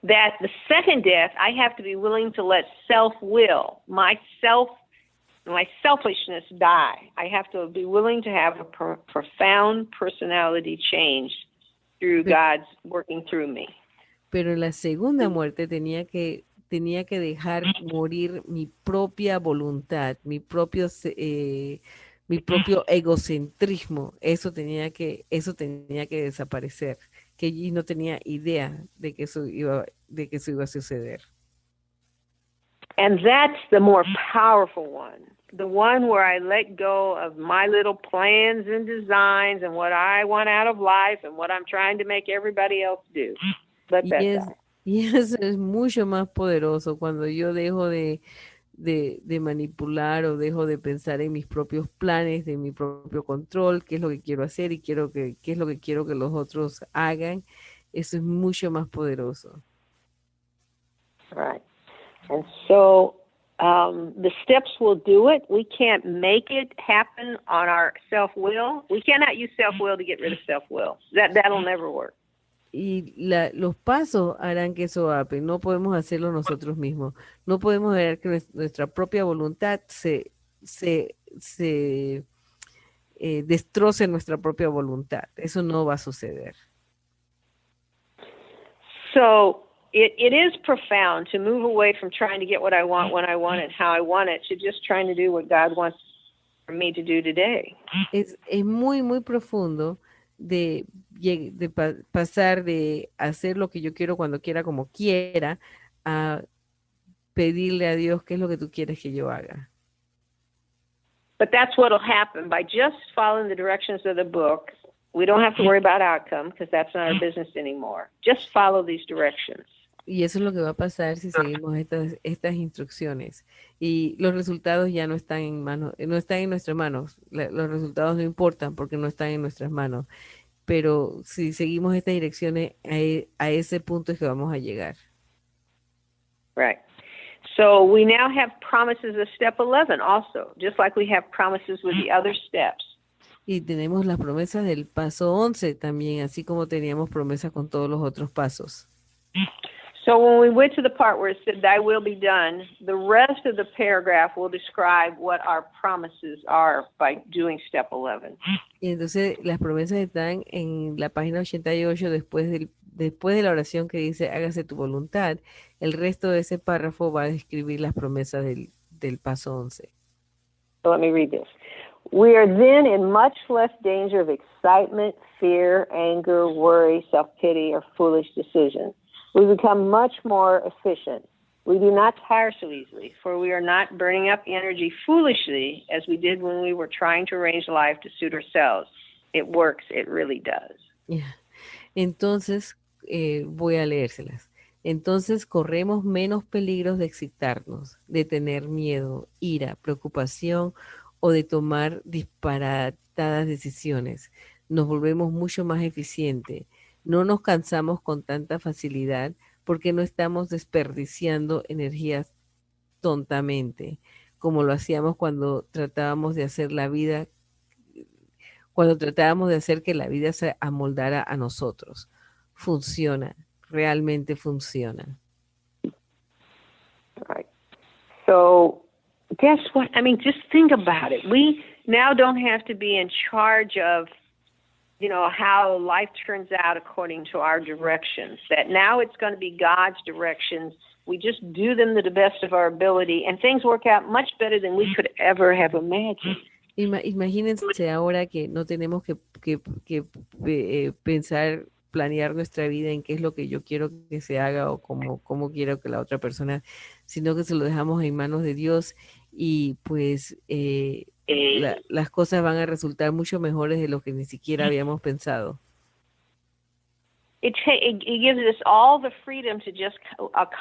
That the second death, I have to be willing to let self-will, my selfishness die. I have to be willing to have a profound personality change through God's working through me. Pero en la segunda muerte tenía que dejar morir mi propia voluntad, mi propio egocentrismo. Eso tenía que desaparecer, que allí no tenía idea de que eso iba a suceder. And that's the more powerful one. The one where I let go of my little plans and designs and what I want out of life and what I'm trying to make everybody else do. Let that die. Y eso es mucho más poderoso cuando yo dejo de manipular o dejo de pensar en mis propios planes, de mi propio control, qué es lo que quiero hacer y qué es lo que quiero que los otros hagan. Eso es mucho más poderoso. Right. And so the steps will do it. We can't make it happen on our self-will. We cannot use self-will to get rid of self-will. That'll never work. Y los pasos harán que eso haga. No podemos hacerlo nosotros mismos. No podemos ver que nuestra propia voluntad se destroce nuestra propia voluntad. Eso no va a suceder. So it is profound to move away from trying to get what I want, when I want it, how I want it, to just trying to do what God wants for me to do today. Es muy, muy profundo de pasar de hacer lo que yo quiero cuando quiera, como quiera, a pedirle a Dios qué es lo que tú quieres que yo haga. But that's what'll happen by just following the directions of the book. We don't have to worry about outcome because that's not our business anymore. Just follow these directions. Y eso es lo que va a pasar si seguimos estas instrucciones. Y los resultados ya no están no están en nuestras manos. Los resultados no importan porque no están en nuestras manos. Pero si seguimos estas direcciones, a ese punto es que vamos a llegar. Right. So we now have promises of step 11 also, just like we have promises with the other steps. Y tenemos las promesas del paso 11 también, así como teníamos promesas con todos los otros pasos. So when we went to the part where it said, thy will be done, the rest of the paragraph will describe what our promises are by doing step 11. Y entonces las promesas están en la página 88 después de la oración que dice, hágase tu voluntad. El resto de ese párrafo va a describir las promesas del paso 11. So let me read this. We are then in much less danger of excitement, fear, anger, worry, self-pity, or foolish decisions. We become much more efficient. We do not tire so easily, for we are not burning up energy foolishly as we did when we were trying to arrange life to suit ourselves. It works, it really does. Yeah. Entonces, voy a leérselas. Entonces corremos menos peligros de excitarnos, de tener miedo, ira, preocupación o de tomar disparatadas decisiones. Nos volvemos mucho más eficientes. No nos cansamos con tanta facilidad porque no estamos desperdiciando energías tontamente, como lo hacíamos cuando tratábamos de hacer que la vida se amoldara a nosotros. Funciona, realmente funciona. Right. So, guess what? I mean, just think about it. We now don't have to be in charge of how life turns out according to our directions. That now it's going to be God's directions. We just do them to the best of our ability, and things work out much better than we could ever have imagined. Imagínense ahora que no tenemos que pensar, planear nuestra vida en qué es lo que yo quiero que se haga o cómo quiero que la otra persona, sino que se lo dejamos en manos de Dios y pues las cosas van a resultar mucho mejores de lo que ni siquiera habíamos pensado. It gives us all the freedom to just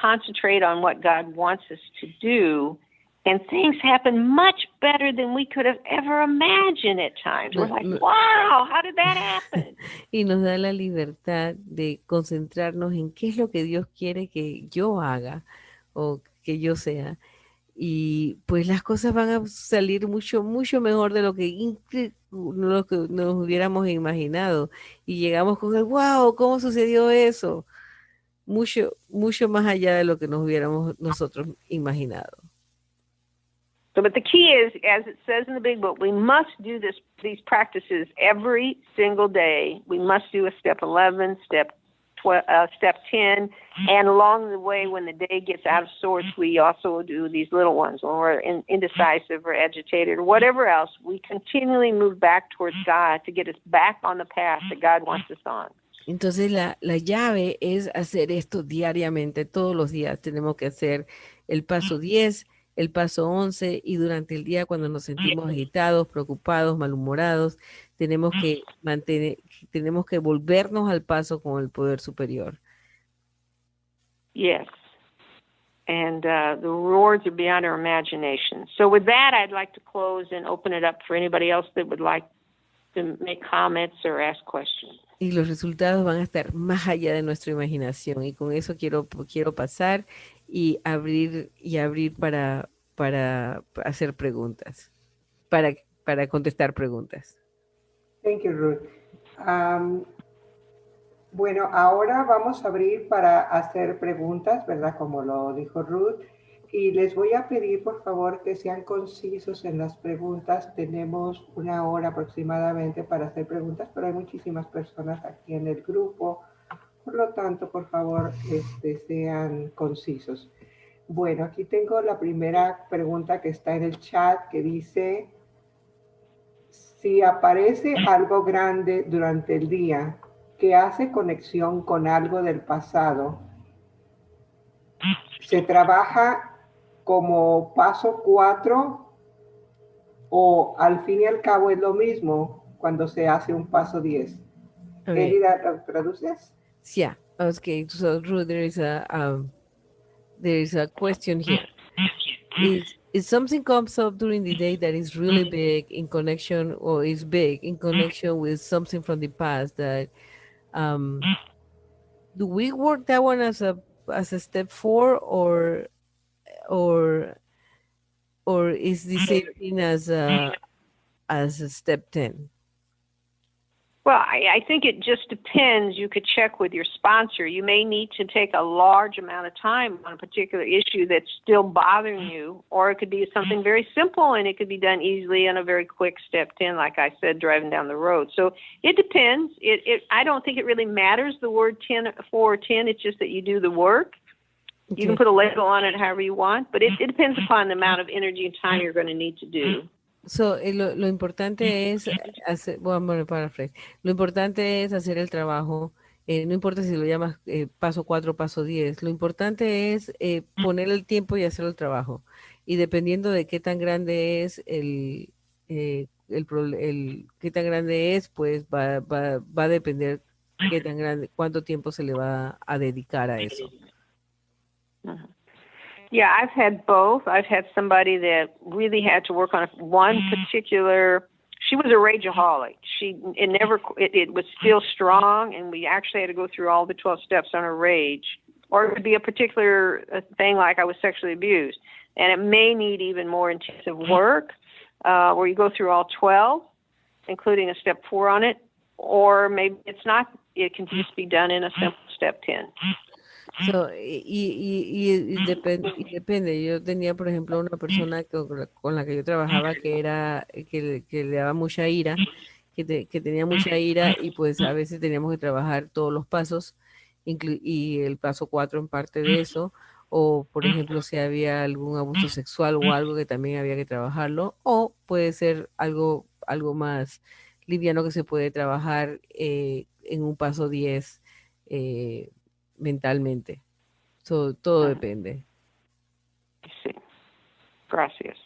concentrate on what God wants us to do, and things happen much better than we could have ever imagined at times. We're like, wow, how did that happen? Y nos da la libertad de concentrarnos en qué es lo que Dios quiere que yo haga o que yo sea. Y pues las cosas van a salir mucho, mucho mejor de lo que nos hubiéramos imaginado. Y llegamos con el, wow, ¿cómo sucedió eso? mucho más allá de lo que nos hubiéramos nosotros imaginado. So, but the key is, as it says in the big book, we must do these practices every single day. We must do a step 11, step 10, and along the way, when the day gets out of sorts, we also do these little ones. When we're indecisive or agitated or whatever else, we continually move back towards God to get us back on the path that God wants us on. Entonces la llave es hacer esto diariamente, todos los días. Tenemos que hacer el paso 10, el paso 11 y durante el día cuando nos sentimos agitados, preocupados, malhumorados, tenemos que volvernos al paso con el poder superior. Yes. And the rewards are beyond our imagination. So with that, I'd like to close and open it up for anybody else that would like to make comments or ask questions. Y los resultados van a estar más allá de nuestra imaginación. Y con eso quiero pasar y abrir para hacer preguntas, para contestar preguntas. Thank you, Ruth. Bueno, ahora vamos a abrir para hacer preguntas, ¿verdad? Como lo dijo Ruth. Y les voy a pedir, por favor, que sean concisos en las preguntas. Tenemos 1 hora aproximadamente para hacer preguntas, pero hay muchísimas personas aquí en el grupo. Por lo tanto, por favor, sean concisos. Bueno, aquí tengo la primera pregunta que está en el chat que dice, si aparece algo grande durante el día que hace conexión con algo del pasado, ¿se trabaja como paso 4 o al fin y al cabo es lo mismo cuando se hace un paso 10? Okay. Elida, ¿traduces? Yeah. Okay. So Ruth, there is a question here. If something comes up during the day that is really big in connection, or is big in connection with something from the past, that do we work that one as a step 4 or is the same thing as a step 10? Well, I think it just depends. You could check with your sponsor. You may need to take a large amount of time on a particular issue that's still bothering you, or it could be something very simple and it could be done easily in a very quick step 10, like I said, driving down the road. So it depends. I don't think it really matters, the word 10, 4 or 10. It's just that you do the work. Okay. You can put a label on it however you want, but it depends upon the amount of energy and time you're going to need to do. So, lo importante es hacer, bueno, paraphrase. Lo importante es hacer el trabajo. No importa si lo llamas paso 4, paso 10. Lo importante es poner el tiempo y hacer el trabajo. Y dependiendo de qué tan grande es qué tan grande es, pues va a depender qué tan grande, cuánto tiempo se le va a dedicar a eso. Uh-huh. Yeah, I've had both. I've had somebody that really had to work on one particular. She was a rageaholic. It was still strong, and we actually had to go through all the 12 steps on her rage. Or it could be a particular thing like I was sexually abused, and it may need even more intensive work, where you go through all 12, including a step 4 on it, or maybe it's not. It can just be done in a simple step 10. So, y depende. Yo tenía, por ejemplo, una persona con la que yo trabajaba que le daba mucha ira, que tenía mucha ira y pues a veces teníamos que trabajar todos los pasos y el paso 4 en parte de eso, o por ejemplo si había algún abuso sexual o algo que también había que trabajarlo, o puede ser algo más liviano que se puede trabajar en un paso 10 mentalmente. Todo depende. Sí. Gracias.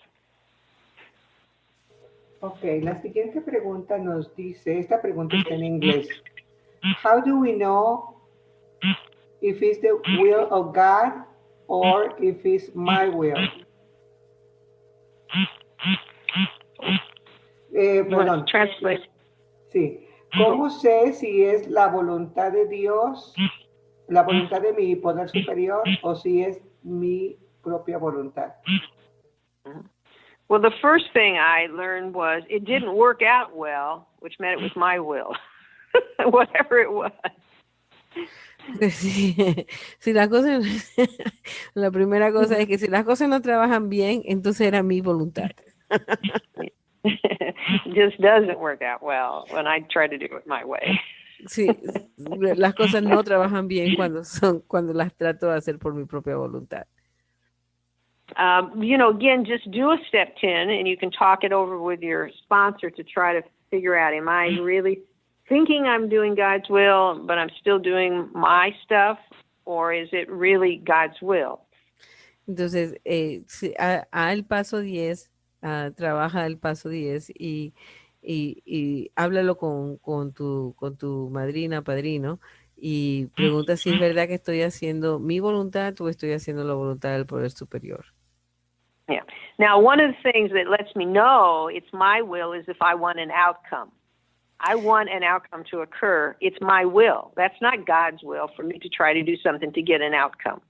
Ok, la siguiente pregunta nos dice, esta pregunta está en inglés. How do we know if it's the will of God or if it's my will? Perdón. Translate. Sí. ¿Cómo sé si es la voluntad de Dios, la voluntad de mi poder superior, o si es mi propia voluntad? Well, the first thing I learned was it didn't work out well, which meant it was my will, whatever it was. Sí, si las cosas, la primera cosa es que si las cosas no trabajan bien, entonces era mi voluntad. Just doesn't work out well when I try to do it my way. Sí, las cosas no trabajan bien cuando las trato de hacer por mi propia voluntad. Again, just do a step 10 and you can talk it over with your sponsor to try to figure out, am I really thinking I'm doing God's will, but I'm still doing my stuff, or is it really God's will? Entonces, al paso 10, trabaja el paso 10 y háblalo con tu madrina, padrino, y pregunta si es verdad que estoy haciendo mi voluntad o estoy haciendo la voluntad del poder superior. Yeah. Now, one of the things that lets me know it's my will is if I want an outcome. I want an outcome to occur. It's my will. That's not God's will for me to try to do something to get an outcome.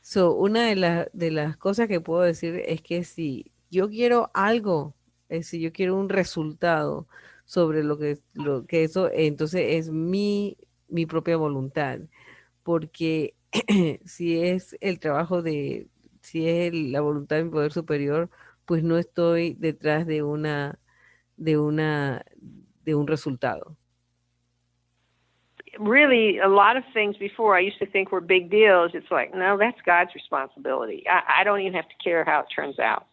So, una de las cosas que puedo decir es que si yo quiero algo, si yo quiero un resultado sobre lo que eso, entonces es mi propia voluntad. Porque si es el trabajo si es la voluntad de mi poder superior, pues no estoy detrás de una, de un resultado. Really, a lot of things before I used to think were big deals. It's like, no, that's God's responsibility. I don't even have to care how it turns out.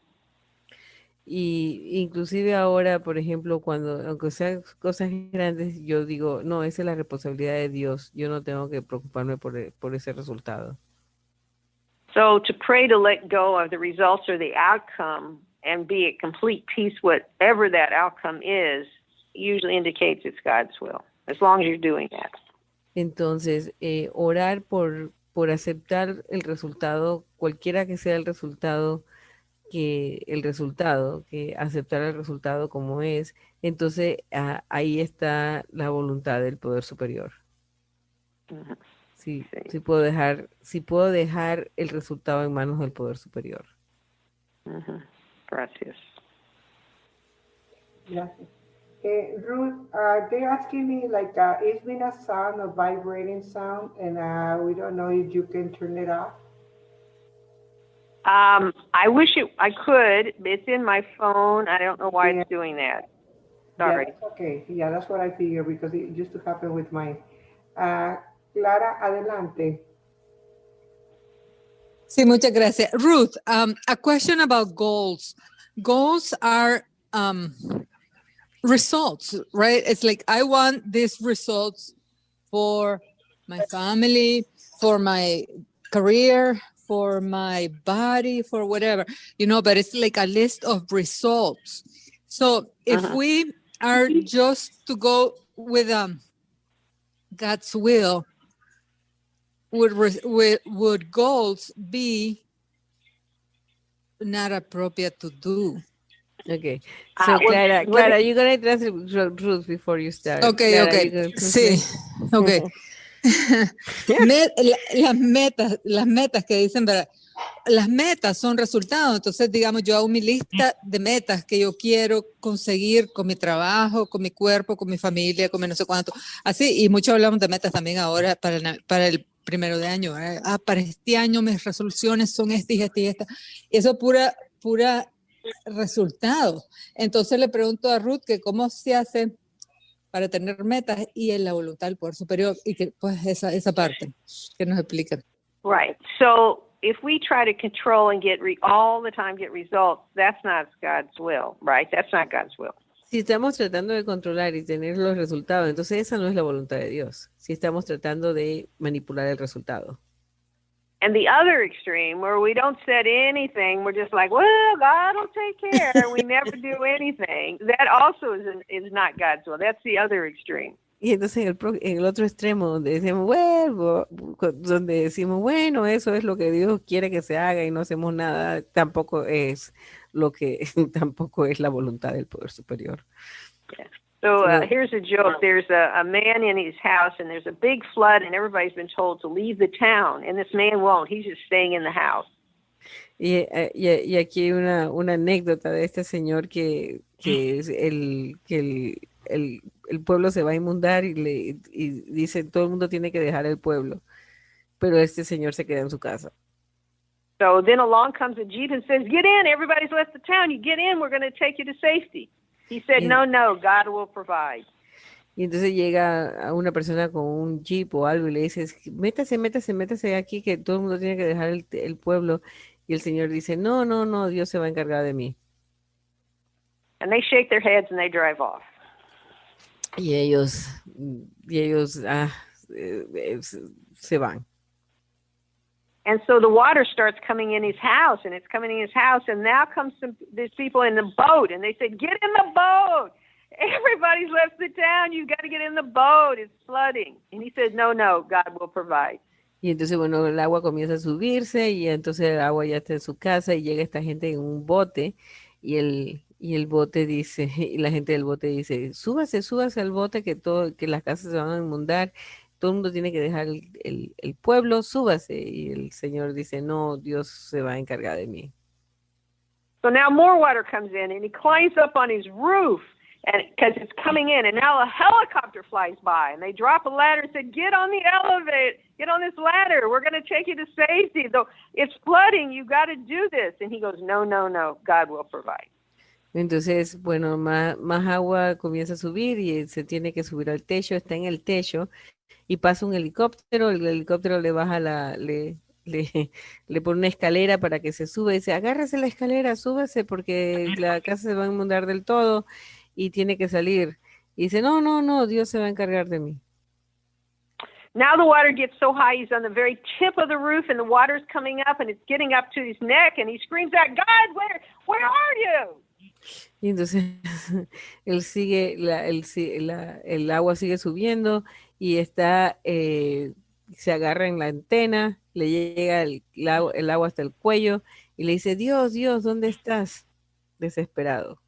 Y inclusive ahora, por ejemplo, aunque sean cosas grandes, yo digo, no, esa es la responsabilidad de Dios. Yo no tengo que preocuparme por ese resultado. So to pray to let go of the results or the outcome and be at complete peace, whatever that outcome is, usually indicates it's God's will, as long as you're doing that. Entonces, orar por aceptar el resultado, cualquiera que sea el resultado, que aceptar el resultado como es, entonces ahí está la voluntad del poder superior. Mm-hmm. Sí, sí puedo dejar el resultado en manos del poder superior. Mm-hmm. Gracias. Gracias. Ruth, they're asking me like, it's been a sound, a vibrating sound, and we don't know if you can turn it off. I wish I could. It's in my phone. I don't know why it's doing that. Sorry. Yeah, that's okay. Yeah, that's what I figured because it used to happen with mine. Clara, adelante. Sí, muchas gracias. Ruth, a question about goals. Goals are results, right? It's like, I want these results for my family, for my career, for my body, for whatever, but it's like a list of results. So if we are just to go with God's will, would goals be not appropriate to do? Okay. So, Clara, you're going to translate Ruth before you start. Okay, Clara, okay. Sí, okay. Las metas que dicen, ¿verdad? Las metas son resultados. Entonces, digamos, yo hago mi lista de metas que yo quiero conseguir con mi trabajo, con mi cuerpo, con mi familia, con mi no sé cuánto. Así, y mucho hablamos de metas también ahora para el primero de año. Para este año mis resoluciones son estas y estas y estas. Y eso es pura resultado. Entonces le pregunto a Ruth que cómo se hace para tener metas y en la voluntad del poder superior, y que pues esa parte que nos explican. Right. So if we try to control and all the time get results, that's not God's will, right? That's not God's will. Si estamos tratando de controlar y tener los resultados, entonces esa no es la voluntad de Dios. Si estamos tratando de manipular el resultado. And the other extreme, where we don't set anything, we're just like, well, God will take care. We never do anything. That also is not God's will. That's the other extreme. Y entonces en el otro extremo, donde decimos, bueno, eso es lo que Dios quiere que se haga y no hacemos nada, tampoco es tampoco es la voluntad del poder superior. Yeah. So here's a joke. There's a man in his house, and there's a big flood, and everybody's been told to leave the town, and this man won't. He's just staying in the house. Y aquí hay una anécdota de este señor que es el el pueblo se va a inundar y dice, todo el mundo tiene que dejar el pueblo, pero este señor se queda en su casa. So then along comes a jeep and says, get in, everybody's left the town. You get in, we're going to take you to safety. He said, Y, no, God will provide. y entonces llega a una persona con un jeep o algo y le dice, métase aquí, que todo el mundo tiene que dejar el pueblo. Y el señor dice, no, Dios se va a encargar de mí. And they shake their heads and they drive off. Y ellos se van. And so the water starts coming in his house, and it's coming in his house, and now comes these people in the boat, and they said, get in the boat. Everybody's left the town. You've got to get in the boat. It's flooding. And he said, no, God will provide. Y entonces, bueno, el agua comienza a subirse y entonces el agua ya está en su casa y llega esta gente en un bote y el bote dice, y la gente del bote dice, súbase al bote que las casas se van a inundar, todo el mundo tiene que dejar el pueblo, súbase. Y el señor dice, no, Dios se va a encargar de mí. So now more water comes in, and he climbs up on his roof, and because it's coming in, and now a helicopter flies by, and they drop a ladder and said, get on the elevator, get on this ladder, we're going to take you to safety. Though it's flooding, you got to do this. And he goes, no, God will provide. Entonces, bueno, más agua comienza a subir y se tiene que subir al techo, está en el techo y pasa un helicóptero, el helicóptero le baja le pone una escalera para que se suba y dice, agárrese la escalera, súbase porque la casa se va a inundar del todo y tiene que salir. Y dice, no, Dios se va a encargar de mí. Now the water gets so high, he's on the very tip of the roof, and the water's coming up, and it's getting up to his neck, and he screams out, God, where are you? Y entonces él sigue, el agua sigue subiendo y se agarra en la antena, le llega el agua hasta el cuello y le dice, Dios, ¿dónde estás? Desesperado.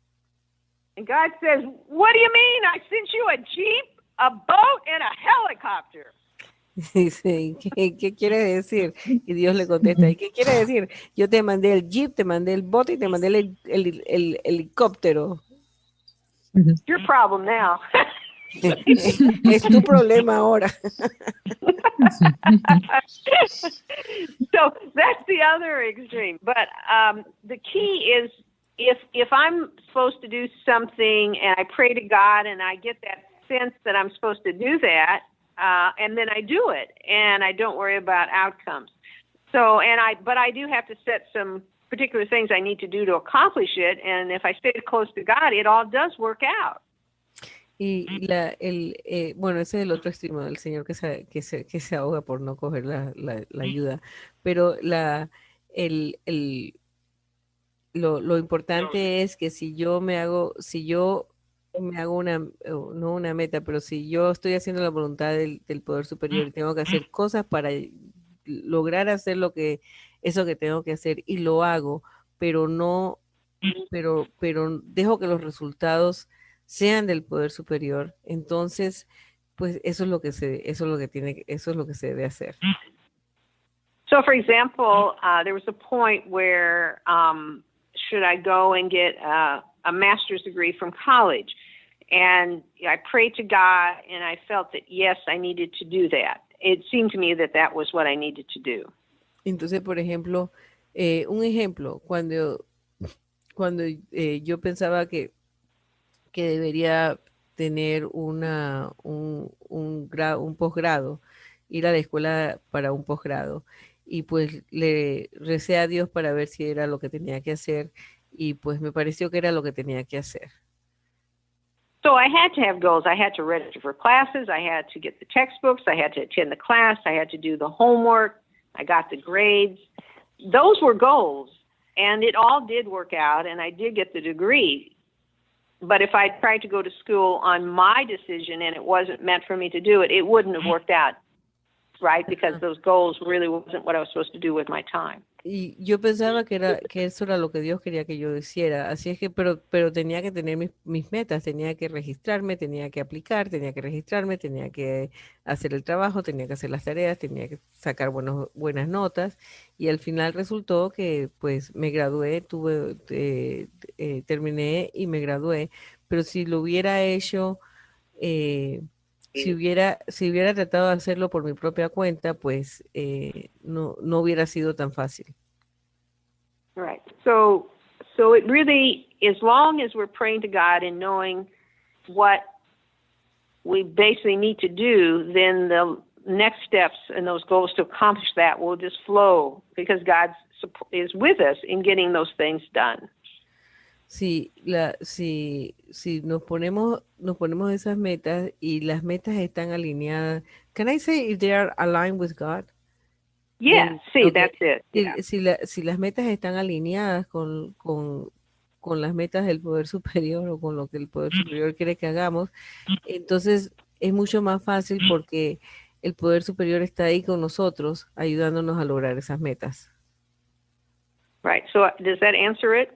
And God says, what do you mean? I sent you a jeep, a boat, and a helicopter. Dice, ¿qué quiere decir? Y Dios le contesta, ¿y qué quiere decir? Yo te mandé el jeep, te mandé el bote y te mandé el helicóptero. Your problem now. Es tu problema ahora. So that's the other extreme. But the key is if I'm supposed to do something and I pray to God and I get that sense that I'm supposed to do that, and then I do it, and I don't worry about outcomes. So, but I do have to set some particular things I need to do to accomplish it, and if I stay close to God, it all does work out. Y bueno, ese es el otro extremo del señor que se ahoga por no coger la ayuda. Pero lo importante es que si yo me hago no una meta, pero si yo estoy haciendo la voluntad del poder superior y tengo que hacer cosas para lograr hacer eso que tengo que hacer y lo hago, pero dejo que los resultados sean del poder superior, entonces pues eso es lo que se debe hacer. So for example, there was a point where should I go and get a master's degree from college? And I prayed to God, and I felt that, yes, I needed to do that. It seemed to me that was what I needed to do. Entonces, por ejemplo, un ejemplo, cuando yo pensaba que debería tener un posgrado, ir a la escuela para un posgrado, y pues le recé a Dios para ver si era lo que tenía que hacer, y pues me pareció que era lo que tenía que hacer. So I had to have goals. I had to register for classes. I had to get the textbooks. I had to attend the class. I had to do the homework. I got the grades. Those were goals, and it all did work out, and I did get the degree. But if I tried to go to school on my decision and it wasn't meant for me to do it, it wouldn't have worked out, right? Because those goals really wasn't what I was supposed to do with my time. Y yo pensaba que eso era lo que Dios quería que yo hiciera, así es que, pero tenía que tener mis metas, tenía que registrarme, tenía que aplicar, tenía que registrarme, tenía que hacer el trabajo, tenía que hacer las tareas, tenía que sacar buenas notas, y al final resultó que pues me gradué, terminé y me gradué, pero si lo hubiera hecho si hubiera tratado de hacerlo por mi propia cuenta, pues no hubiera sido tan fácil. Right. So it really, as long as we're praying to God and knowing what we basically need to do, then the next steps and those goals to accomplish that will just flow because God is with us in getting those things done. Si nos ponemos esas metas y las metas están alineadas, can I say if they are aligned with God? Yeah, Okay. that's it. Yeah. Si las metas están alineadas con las metas del poder superior o con lo que el poder superior quiere que hagamos, entonces es mucho más fácil porque el poder superior está ahí con nosotros ayudándonos a lograr esas metas. Right. So does that answer it?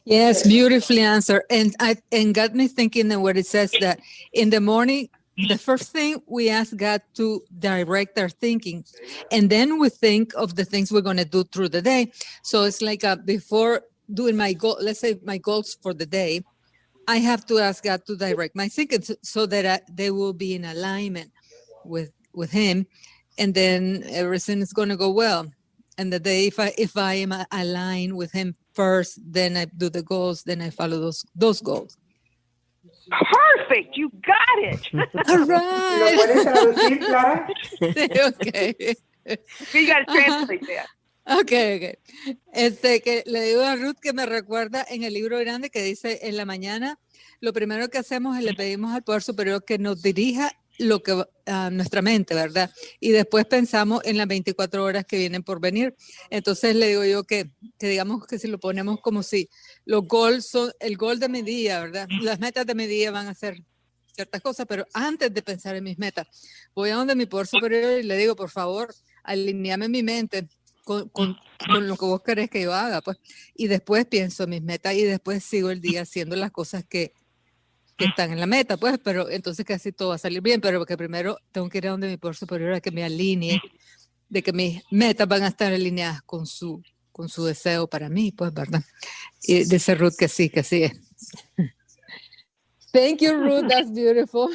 Yes, beautifully answered. And got me thinking that what it says that in the morning, the first thing we ask God to direct our thinking, and then we think of the things we're going to do through the day. So it's like before doing my goal, let's say my goals for the day, I have to ask God to direct my thinking so that they will be in alignment with Him, and then everything is going to go well. And the day, if I am aligned with Him first, then I do the goals, then I follow those goals. Perfect, you got it. All right. ¿Lo puedes traducir, Clara? Okay. You got to translate that. Okay. Que le digo a Ruth que me recuerda en el libro grande que dice en la mañana, lo primero que hacemos es le pedimos al poder superior que nos dirija lo que nuestra mente, ¿verdad? Y después pensamos en las 24 horas que vienen por venir. Entonces le digo yo que digamos que si lo ponemos como si los goals son el goal de mi día, ¿verdad? Las metas de mi día van a ser ciertas cosas, pero antes de pensar en mis metas, voy a donde mi poder superior y le digo, por favor, alineame mi mente con lo que vos querés que yo haga, pues. Y después pienso en mis metas y después sigo el día haciendo las cosas que están en la meta, pues, pero entonces casi todo va a salir bien, pero porque primero tengo que ir a donde mi poder superior a que me alinee, de que mis metas van a estar alineadas con su deseo para mí, pues, ¿verdad? Y dice Ruth que sí es. Thank you, Ruth, that's beautiful.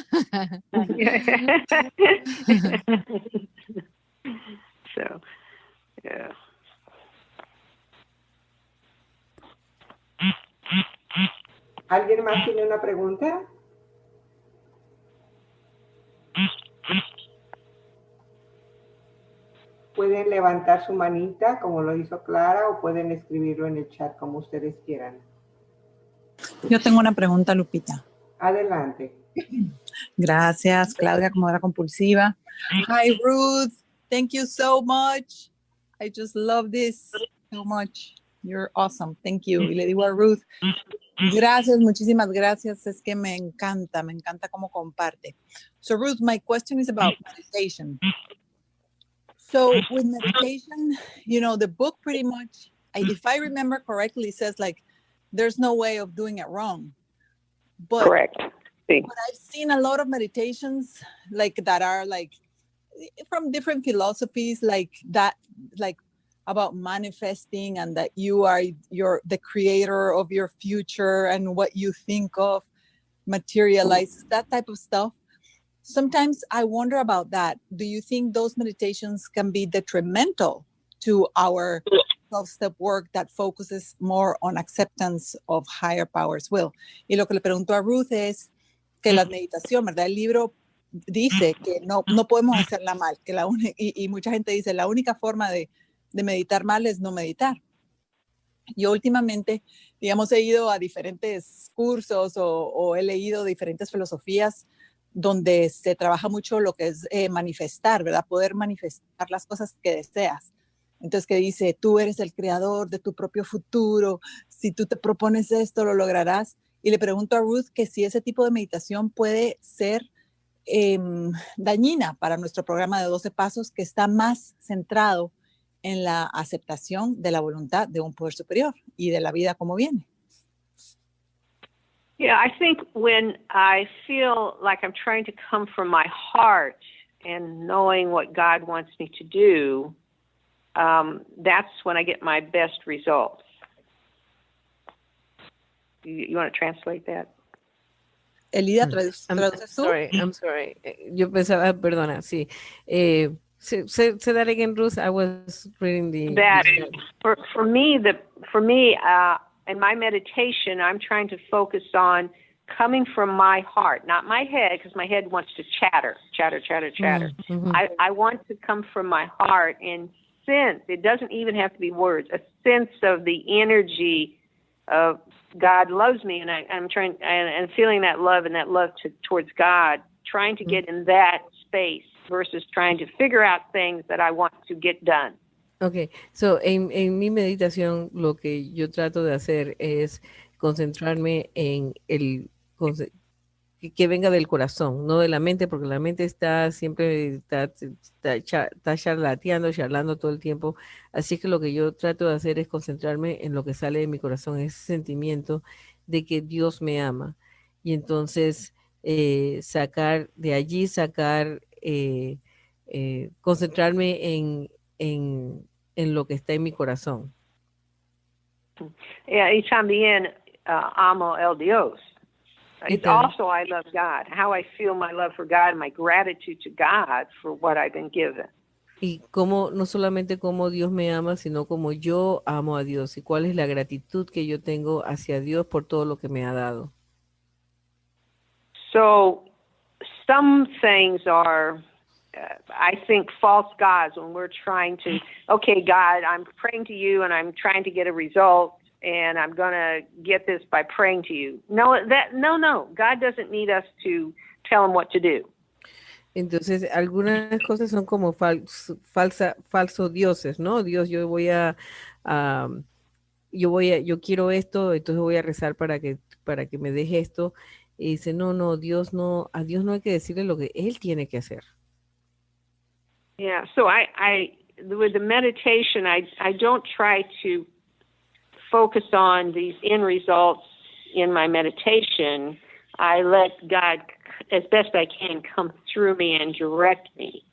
So, yeah. ¿Alguien más tiene una pregunta? Pueden levantar su manita como lo hizo Clara o pueden escribirlo en el chat como ustedes quieran. Yo tengo una pregunta, Lupita. Adelante. Gracias, Claudia, comodora compulsiva. Hi, Ruth. Thank you so much. I just love this so much. You're awesome. Thank you. Y le digo a Ruth, gracias, muchísimas gracias. Es que me encanta cómo comparte. So, Ruth, my question is about meditation. So, with meditation, the book pretty much, if I remember correctly, says like, there's no way of doing it wrong. But, correct. But I've seen a lot of meditations like that are like from different philosophies like that, like about manifesting and that you are the creator of your future and what you think of materializes, that type of stuff. Sometimes I wonder about that. Do you think those meditations can be detrimental to our 12-step work that focuses more on acceptance of higher powers will? Y lo que le pregunto a Ruth es que la meditación, ¿verdad? El libro dice que no podemos hacerla mal, que y mucha gente dice la única forma de meditar mal es no meditar. Yo últimamente, digamos, he ido a diferentes cursos o he leído diferentes filosofías donde se trabaja mucho lo que es manifestar, ¿verdad? Poder manifestar las cosas que deseas. Entonces, que dice, tú eres el creador de tu propio futuro, si tú te propones esto, lo lograrás. Y le pregunto a Ruth que si ese tipo de meditación puede ser dañina para nuestro programa de 12 pasos, que está más centrado en la aceptación de la voluntad de un poder superior y de la vida como viene. Yeah, I think when I feel like I'm trying to come from my heart and knowing what God wants me to do, that's when I get my best results. You want to translate that? Elida, I'm ¿traduces tú? sorry, I'm sorry. Yo pensaba, perdona, sí. Say that again, Ruth. I was reading That the for me, in my meditation, I'm trying to focus on coming from my heart, not my head, because my head wants to chatter. Mm-hmm. I want to come from my heart and sense. It doesn't even have to be words. A sense of the energy of God loves me, and I'm trying and feeling that love and that love towards God, trying to get in that space versus trying to figure out things that I want to get done. Okay, so en mi meditación lo que yo trato de hacer es concentrarme en que venga del corazón, no de la mente, porque la mente está siempre, está charlando todo el tiempo. Así que lo que yo trato de hacer es concentrarme en lo que sale de mi corazón, ese sentimiento de que Dios me ama. Y entonces concentrarme en lo que está en mi corazón. Y también amo el Dios. It's also I love God. How I feel my love for God, my gratitude to God for what I've been given. Y cómo, no solamente cómo Dios me ama, sino como yo amo a Dios y cuál es la gratitud que yo tengo hacia Dios por todo lo que me ha dado. So, some things are, I think, false gods when we're trying to, okay, God, I'm praying to you and I'm trying to get a result and I'm going to get this by praying to you. No. God doesn't need us to tell him what to do. Entonces, algunas cosas son como falsos dioses, ¿no? Dios, yo quiero esto, entonces voy a rezar para que me deje esto. Y dice, no, a Dios no hay que decirle lo que él tiene que hacer. Yeah, so I with the meditation, I don't try to focus on these end results in my meditation. I let God, as best I can, come through me and direct me.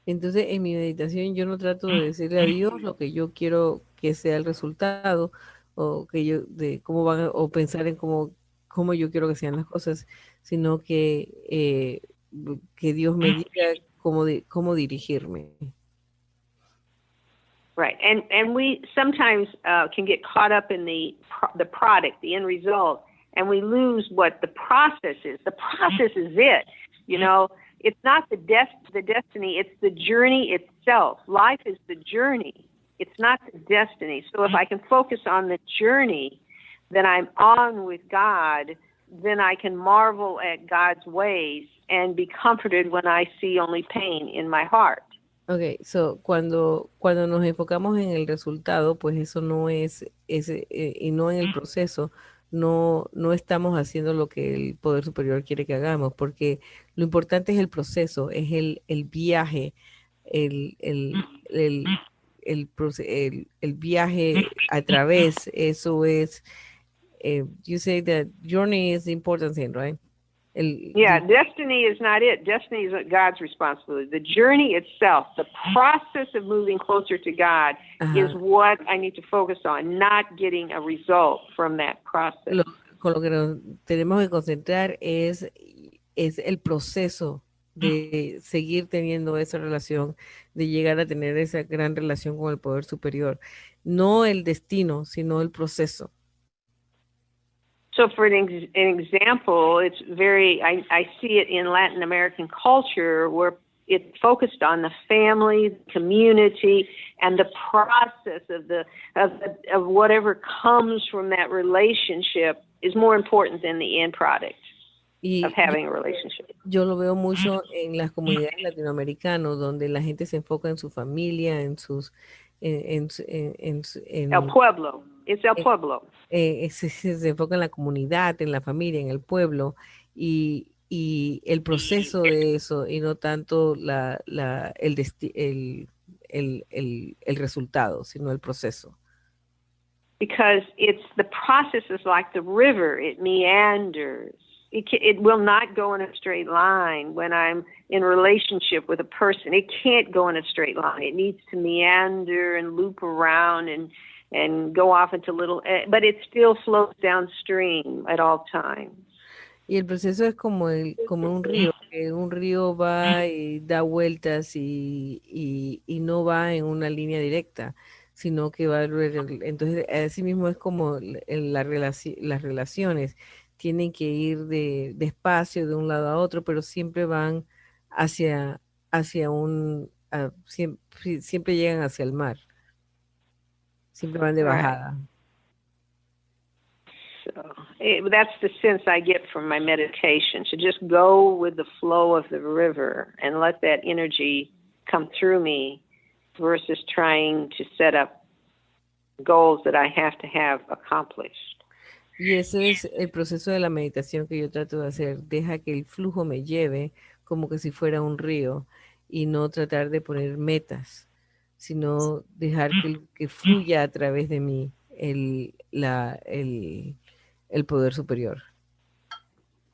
Entonces, en mi meditación yo no trato de decirle a Dios lo que yo quiero que sea el resultado o de cómo van o pensar en cómo yo quiero que sean las cosas, sino que Dios me diga cómo dirigirme. Right, and we sometimes can get caught up in the product, the end result, and we lose what the process is. The process is it, you know. It's not the destiny, it's the journey itself. Life is the journey. It's not the destiny. So if I can focus on the journey, then I'm on with God, then I can marvel at God's ways and be comforted when I see only pain in my heart. Okay, so cuando nos enfocamos en el resultado, pues eso no es y no en el proceso, no estamos haciendo lo que el poder superior quiere que hagamos, porque lo importante es el proceso, es el viaje, el viaje a través, eso es, you say that journey is the important thing, right? Destiny is not it. Destiny is God's responsibility. The journey itself, the process of moving closer to God is what I need to focus on, not getting a result from that process. Con lo que nos tenemos que concentrar es el proceso de seguir teniendo esa relación, de llegar a tener esa gran relación con el poder superior. No el destino, sino el proceso. So for an example, it's I see it in Latin American culture where it's focused on the family, the community, and the process of whatever comes from that relationship is more important than the end product of having a relationship. Yo lo veo mucho en las comunidades latinoamericanas, donde la gente se enfoca en su familia, en sus... el pueblo. Es el pueblo. Se enfoca en la comunidad, en la familia, en el pueblo y el proceso de eso y no tanto el resultado, sino el proceso. Because the process is like the river, it meanders. It will not go in a straight line when I'm in relationship with a person. It can't go in a straight line. It needs to meander and loop around and go off into but it still flows downstream at all times. Y el proceso es como un río, que un río va y da vueltas y no va en una línea directa, sino que va, entonces así mismo es como las relaciones, tienen que ir despacio de un lado a otro, pero siempre van hacia, siempre llegan hacia el mar, siempre van de Right. bajada. So that's the sense I get from my meditation, to just go with the flow of the river and let that energy come through me versus trying to set up goals that I have to have accomplished. Y ese es el proceso de la meditación que yo trato de hacer. Deja que el flujo me lleve como que si fuera un río y no tratar de poner metas, sino dejar que fluya a través de mí el poder superior.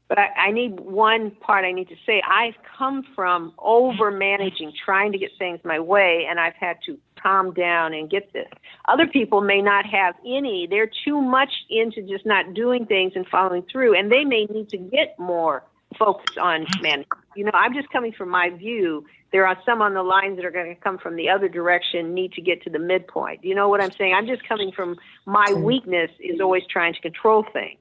But I need one part I need to say. I've come from over managing, trying to get things my way, and I've had to calm down and get this. Other people may not have any. They're too much into just not doing things and following through, and they may need to get more focused on managing. You know, I'm just coming from my view. There are some on the lines that are going to come from the other direction, need to get to the midpoint. You know what I'm saying? I'm just coming from my weakness is always trying to control things.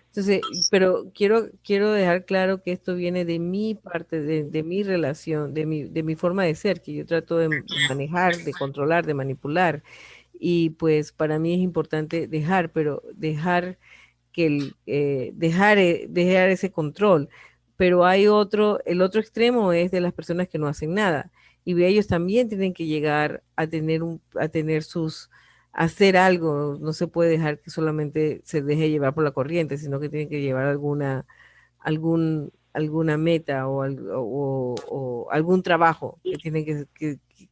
Entonces, pero quiero dejar claro que esto viene de mi parte, de mi relación, de mi forma de ser, que yo trato de manejar, de controlar, de manipular. Y pues para mí es importante dejar, pero dejar dejar ese control. Pero el otro extremo es de las personas que no hacen nada. Y ellos también tienen que llegar a tener hacer algo. No se puede dejar que solamente se deje llevar por la corriente, sino que tienen que llevar alguna meta o algún trabajo, que tienen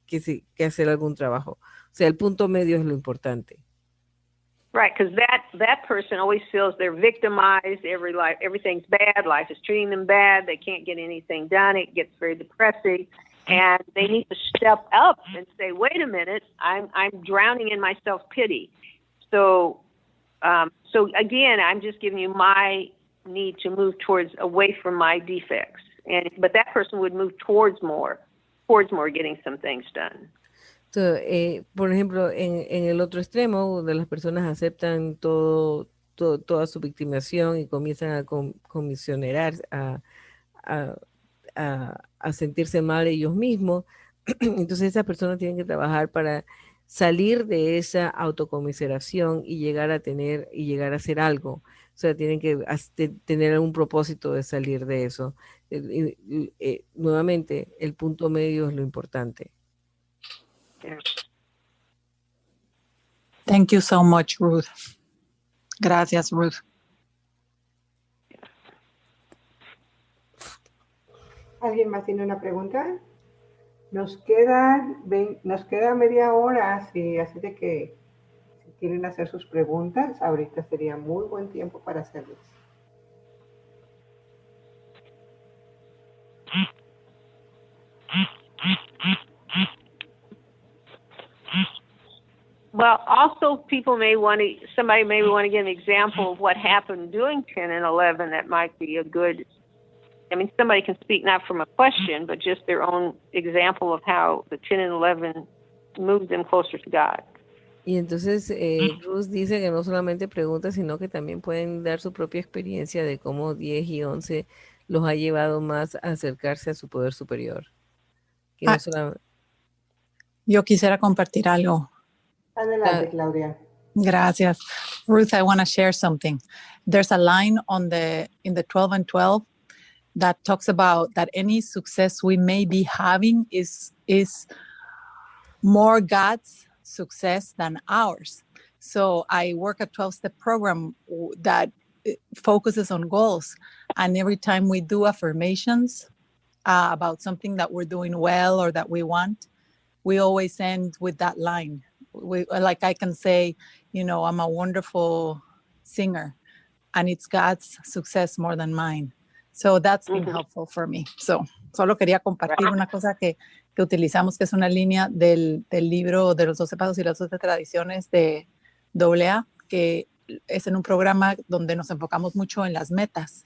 que hacer algún trabajo. O sea, el punto medio es lo importante. Right, because that person always feels they're victimized. Everything's bad. Life is treating them bad. They can't get anything done. It gets very depressing, and they need to step up and say, "Wait a minute, I'm drowning in my self pity." So again, I'm just giving you my need to move away from my defects, but that person would move towards more getting some things done. Por ejemplo, en el otro extremo, donde las personas aceptan toda su victimización y comienzan a comisionerar, a, a sentirse mal ellos mismos, entonces esas personas tienen que trabajar para salir de esa autocomiseración y llegar a hacer algo. O sea, tienen que tener algún propósito de salir de eso. Nuevamente, el punto medio es lo importante. Thank you so much, Ruth. Gracias, Ruth. ¿Alguien más tiene una pregunta? Nos queda media hora, así de que si quieren hacer sus preguntas, ahorita sería muy buen tiempo para hacerlas. Well, also somebody may want to give an example of what happened doing 10 and 11 that might be a good, somebody can speak not from a question, but just their own example of how the 10 and 11 moved them closer to God. Y entonces Ruth dice que no solamente pregunta, sino que también pueden dar su propia experiencia de cómo 10 y 11 los ha llevado más a acercarse a su poder superior. Que no solamente... Yo quisiera compartir algo. Adelante, Claudia. Gracias. Ruth, I want to share something. There's a line in the 12 and 12 that talks about that any success we may be having is more God's success than ours. So I work a 12-step program that focuses on goals. And every time we do affirmations about something that we're doing well or that we want, we always end with that line. I can say, I'm a wonderful singer, and it's God's success more than mine. So that's been helpful for me. So solo quería compartir una cosa que utilizamos, que es una línea del libro de los 12 pasos y las 12 tradiciones de AA, que es en un programa donde nos enfocamos mucho en las metas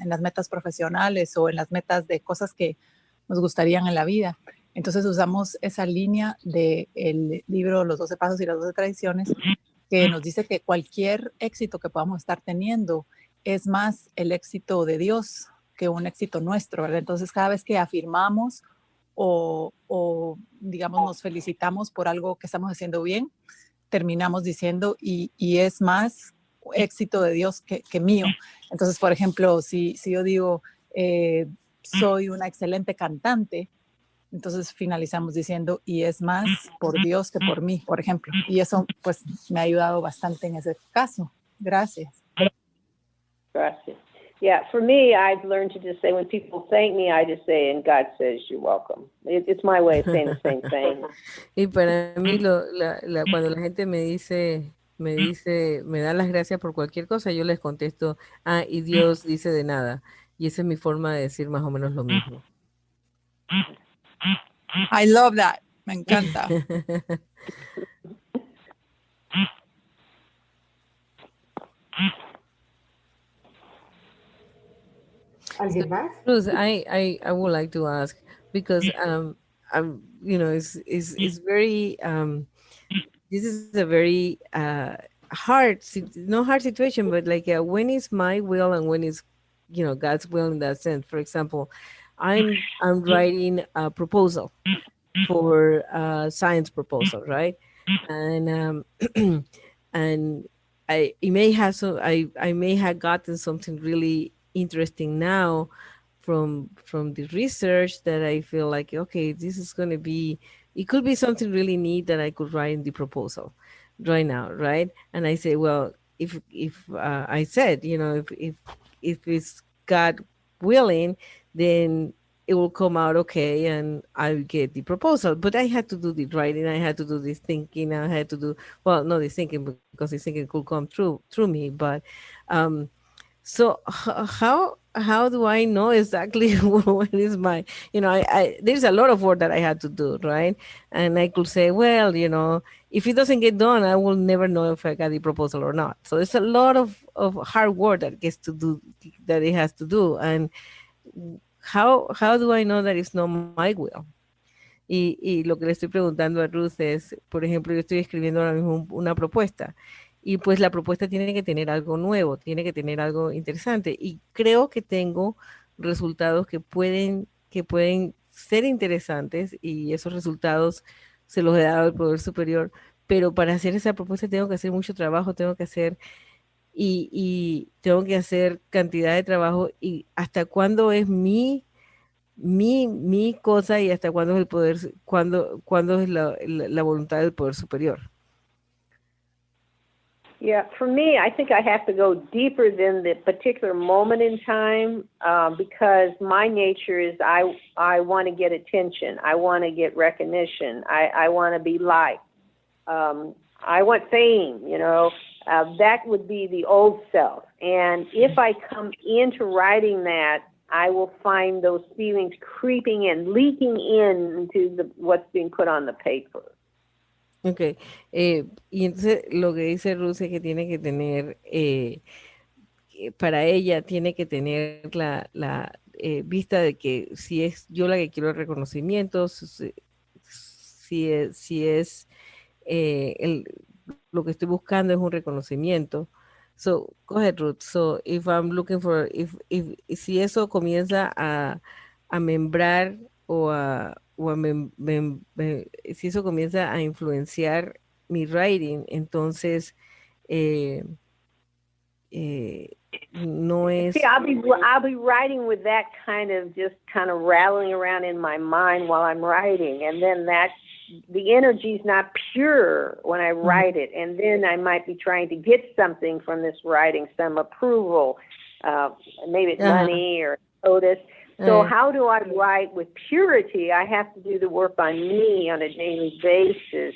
profesionales o en las metas de cosas que nos gustarían en la vida. Entonces usamos esa línea del libro Los 12 Pasos y las 12 Tradiciones, que nos dice que cualquier éxito que podamos estar teniendo es más el éxito de Dios que un éxito nuestro, ¿verdad? Entonces cada vez que afirmamos o digamos nos felicitamos por algo que estamos haciendo bien, terminamos diciendo y es más éxito de Dios que mío. Entonces, por ejemplo, si yo digo soy una excelente cantante, entonces finalizamos diciendo y es más por Dios que por mí, por ejemplo. Y eso pues me ha ayudado bastante en ese caso. Gracias. Gracias. Yeah, for me, I've learned to just say, when people thank me, I just say, and God says, you're welcome. It's my way of saying the same thing. Y para mí, cuando la gente me da las gracias por cualquier cosa, yo les contesto, y Dios dice de nada. Y esa es mi forma de decir más o menos lo mismo. I love that. Me encanta. ¿Alguien más? Ruth, I would like to ask, because it's very this is a very not hard situation, but like when is my will and when is God's will in that sense. For example, I'm writing a proposal for a science proposal, right? And and I may have gotten something really interesting now from the research that I feel like, okay, this is going to be, it could be something really neat that I could write in the proposal right now, right? And I say, well, if I said, if it's God willing, then it will come out okay and I'll get the proposal. But I had to do the writing, I had to do this thinking, I had to do, well, not this thinking, because this thinking could come through me, but so how do I know exactly what is my, I there's a lot of work that I had to do, right? And I could say, well, if it doesn't get done, I will never know if I got the proposal or not. So it's a lot of hard work that it has to do. And how do I know that it's not my will? Y lo que le estoy preguntando a Ruth es, por ejemplo, yo estoy escribiendo ahora mismo una propuesta y pues la propuesta tiene que tener algo nuevo, tiene que tener algo interesante y creo que tengo resultados que pueden ser interesantes y esos resultados se los he dado al poder superior, pero para hacer esa propuesta tengo que hacer mucho trabajo, tengo que hacer tengo que hacer cantidad de trabajo y hasta cuándo es mi cosa y hasta cuándo es el poder, cuándo es la voluntad del poder superior. Yeah, for me, I think I have to go deeper than the particular moment in time because my nature is I want to get attention. I want to get recognition. I want to be liked. I want fame, that would be the old self. And if I come into writing that, I will find those feelings creeping in, leaking into what's being put on the paper. Okay, y entonces lo que dice Ruth es que tiene que tener, para ella tiene que tener la vista de que si es yo la que quiero el reconocimiento, si es lo que estoy buscando es un reconocimiento. So, go ahead, Ruth. So, if I'm looking for, si eso comienza a membrar si eso comienza a influenciar mi writing, entonces no es. See, I'll be writing with that kind of rattling around in my mind while I'm writing, and then the energy's not pure when I write it, and then I might be trying to get something from this writing, some approval, maybe it's money or notice. So how do I write with purity? I have to do the work on me on a daily basis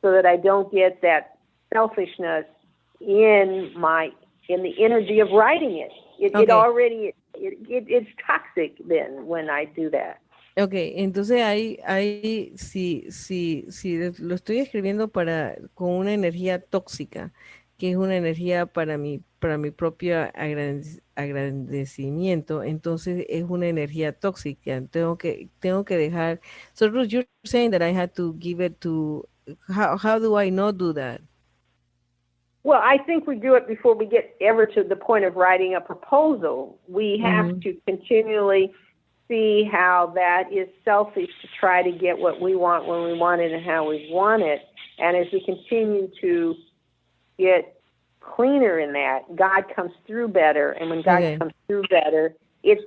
so that I don't get that selfishness in the energy of writing it. It's toxic then when I do that. Okay, entonces si lo estoy escribiendo con una energía tóxica, que es una energía para mi para mi propio agradecimiento, entonces es una energía tóxica. Tengo que dejar. So Ruth, you're saying that I had to give it to, how do I not do that? Well, I think we do it before we get ever to the point of writing a proposal. We have to continually see how that is selfish to try to get what we want when we want it and how we want it. And as we continue to get cleaner in that, God comes through better. And when God comes through better, it's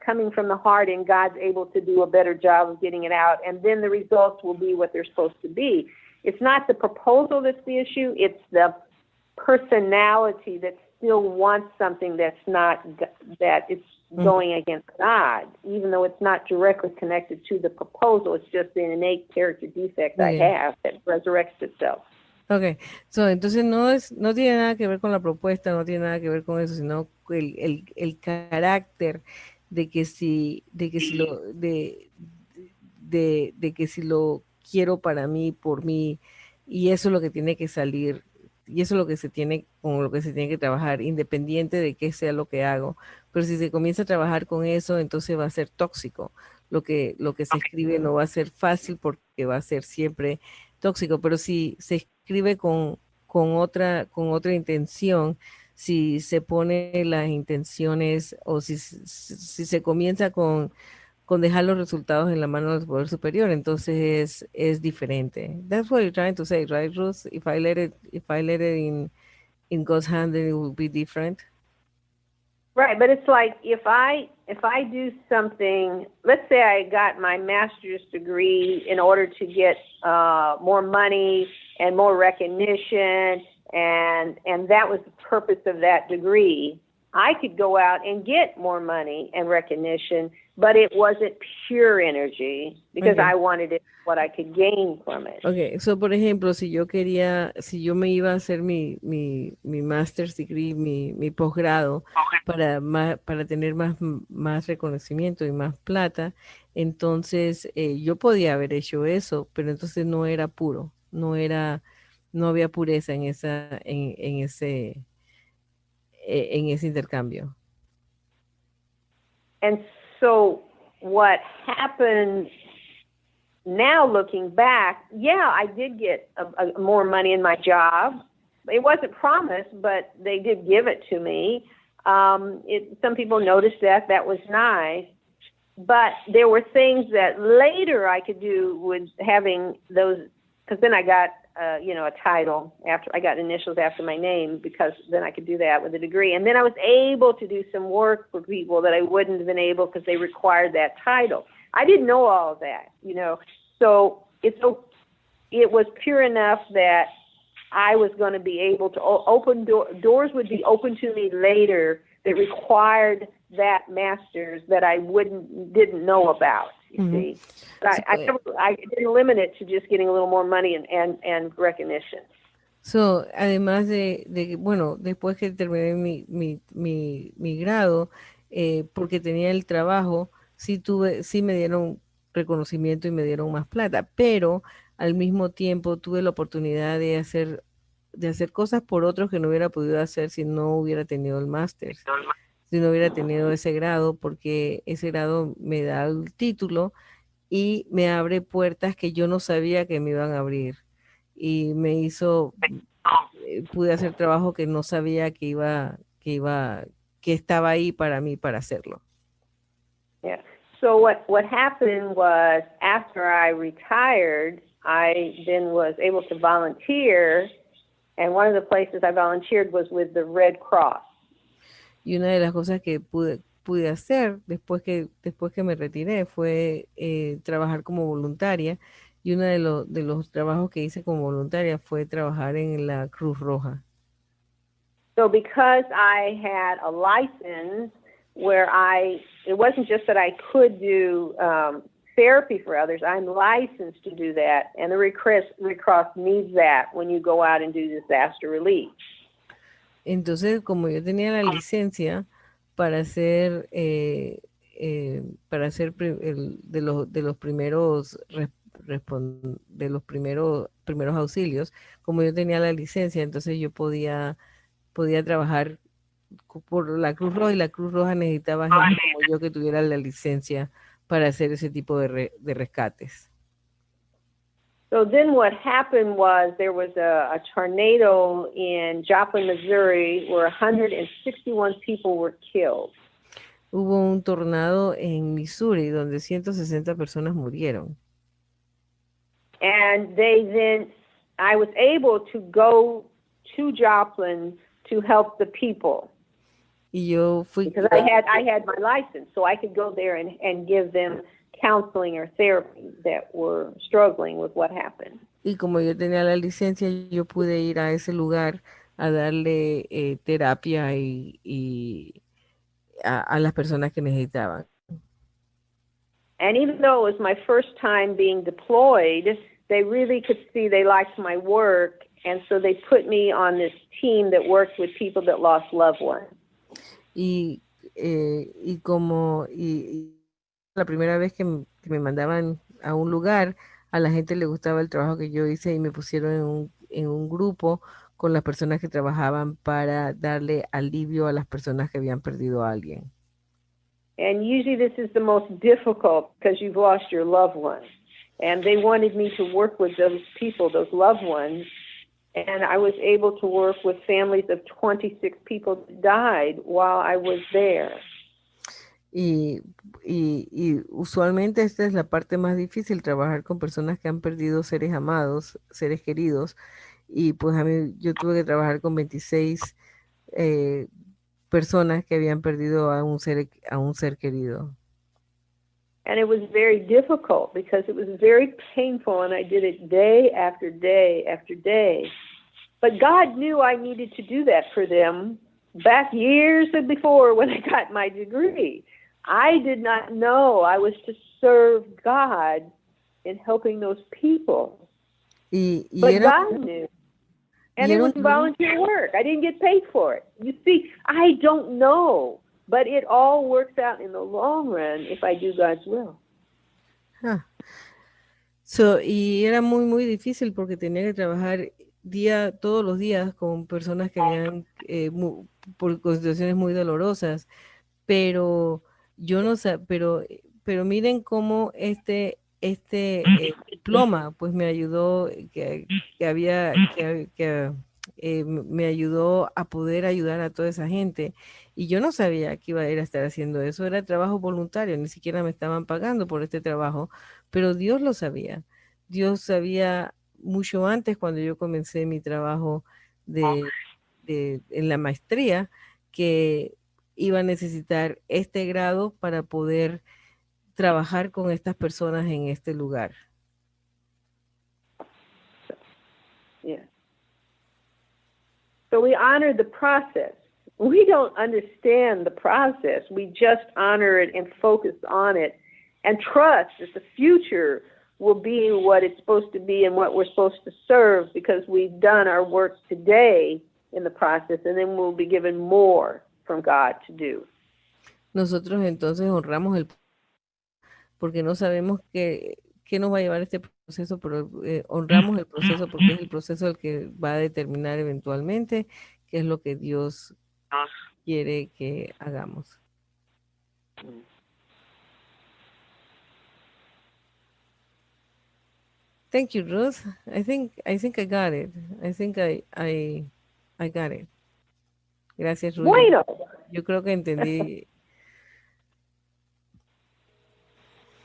coming from the heart, and God's able to do a better job of getting it out. And then the results will be what they're supposed to be. It's not the proposal that's the issue. It's the personality that still wants something that it's going against God, even though it's not directly connected to the proposal. It's just an innate character defect I have that resurrects itself. Okay, so entonces no tiene nada que ver con la propuesta, no tiene nada que ver con eso, sino el carácter de que si lo quiero para mí, por mí, y eso es lo que tiene que salir, y eso es lo que con lo que se tiene que trabajar, independiente de qué sea lo que hago. Pero si se comienza a trabajar con eso, entonces va a ser tóxico. Lo que se escribe no va a ser fácil porque va a ser siempre tóxico, pero si se escribe con otra intención, si se pone las intenciones o si se comienza con dejar los resultados en la mano del poder superior, entonces es diferente. That's what you're trying to say, right, Ruth? If I let it in God's hand, then it will be different. Right, but it's like if I do something, let's say I got my master's degree in order to get more money and more recognition, and that was the purpose of that degree. I could go out and get more money and recognition, but it wasn't pure energy because I wanted it, what I could gain from it. Okay, so por ejemplo, si yo me iba a hacer mi master's degree, mi posgrado para tener más reconocimiento y más plata, entonces yo podía haber hecho eso, pero entonces no era puro, no había pureza en ese intercambio. And so what happened now, looking back, I did get more money in my job. It wasn't promised, but they did give it to me. Some people noticed that was nice. But there were things that later I could do with having those, because then I got a title after I got initials after my name, because then I could do that with a degree. And then I was able to do some work for people that I wouldn't have been able because they required that title. I didn't know all of that, So it was pure enough that I was going to be able to open doors would be open to me later that required that master's that I didn't know about. You see, I didn't limit it to just getting a little more money and recognition. So, además bueno, después que terminé mi grado, porque tenía el trabajo, sí me dieron reconocimiento y me dieron más plata, pero al mismo tiempo tuve la oportunidad de hacer cosas por otros que no hubiera podido hacer si no hubiera tenido el máster, si no hubiera tenido ese grado, porque ese grado me da el título y me abre puertas que yo no sabía que me iban a abrir. Y pude hacer trabajo que no sabía que estaba ahí para mí para hacerlo. Yeah. So what happened was, after I retired, I then was able to volunteer, and one of the places I volunteered was with the Red Cross. Y una de las cosas que pude hacer después que me retiré fue trabajar como voluntaria, y uno de los trabajos que hice como voluntaria fue trabajar en la Cruz Roja. So because I had a license where it wasn't just that I could do therapy for others, I'm licensed to do that, and the Red Cross needs that when you go out and do disaster relief. Entonces, como yo tenía la licencia para hacer de los primeros primeros auxilios, como yo tenía la licencia, entonces yo podía podía trabajar por la Cruz Roja, y la Cruz Roja necesitaba gente como yo que tuviera la licencia para hacer ese tipo de rescates. So then what happened was there was a tornado in Joplin, Missouri, where 161 people were killed. Hubo un tornado en Missouri donde 160 personas murieron. And I was able to go to Joplin to help the people. Y yo fui, because I had my license, so I could go there and give them counseling or therapy that were struggling with what happened. y como yo tenía la licencia, yo pude ir a ese lugar a darle terapia y a las personas que necesitaban. And even though it was my first time being deployed, they really could see they liked my work, and so they put me on this team that worked with people that lost loved ones. Y como la primera vez que me mandaban a un lugar, a la gente le gustaba el trabajo que yo hice y me pusieron en un grupo con las personas que trabajaban para darle alivio a las personas que habían perdido a alguien. And usually this is the most difficult because you've lost your loved ones. And they wanted me to work with those people, those loved ones. And I was able to work with families of 26 people that died while I was there. Y usualmente esta es la parte más difícil, trabajar con personas que han perdido seres amados, seres queridos. Y pues yo tuve que trabajar con 26 personas que habían perdido a un ser querido. And it was very difficult because it was very painful, and I did it day after day after day. But God knew I needed to do that for them back years before when I got my degree. I did not know I was to serve God in helping those people. But God knew. And it was volunteer work. I didn't get paid for it. You see, I don't know. But it all works out in the long run if I do God's will. Y era muy, muy difícil porque tenía que trabajar todos los días con personas que habían, por situaciones muy dolorosas. Pero yo no sé, pero miren cómo este diploma pues me ayudó, me ayudó a poder ayudar a toda esa gente. Y yo no sabía que iba a ir a estar haciendo eso, era trabajo voluntario, ni siquiera me estaban pagando por este trabajo, pero Dios lo sabía. Dios sabía mucho antes, cuando yo comencé mi trabajo en la maestría, que iba a necesitar este grado para poder trabajar con estas personas en este lugar. Yeah. So we honor the process. We don't understand the process. We just honor it and focus on it and trust that the future will be what it's supposed to be and what we're supposed to serve, because we've done our work today in the process, and then we'll be given more from God to do. Nosotros entonces honramos porque no sabemos qué nos va a llevar este proceso, pero honramos el proceso porque es el proceso el que va a determinar eventualmente qué es lo que Dios quiere que hagamos. Thank you, Ruth. I think I got it. I think I got it. Gracias, Ruth. Bueno. Yo creo que entendí.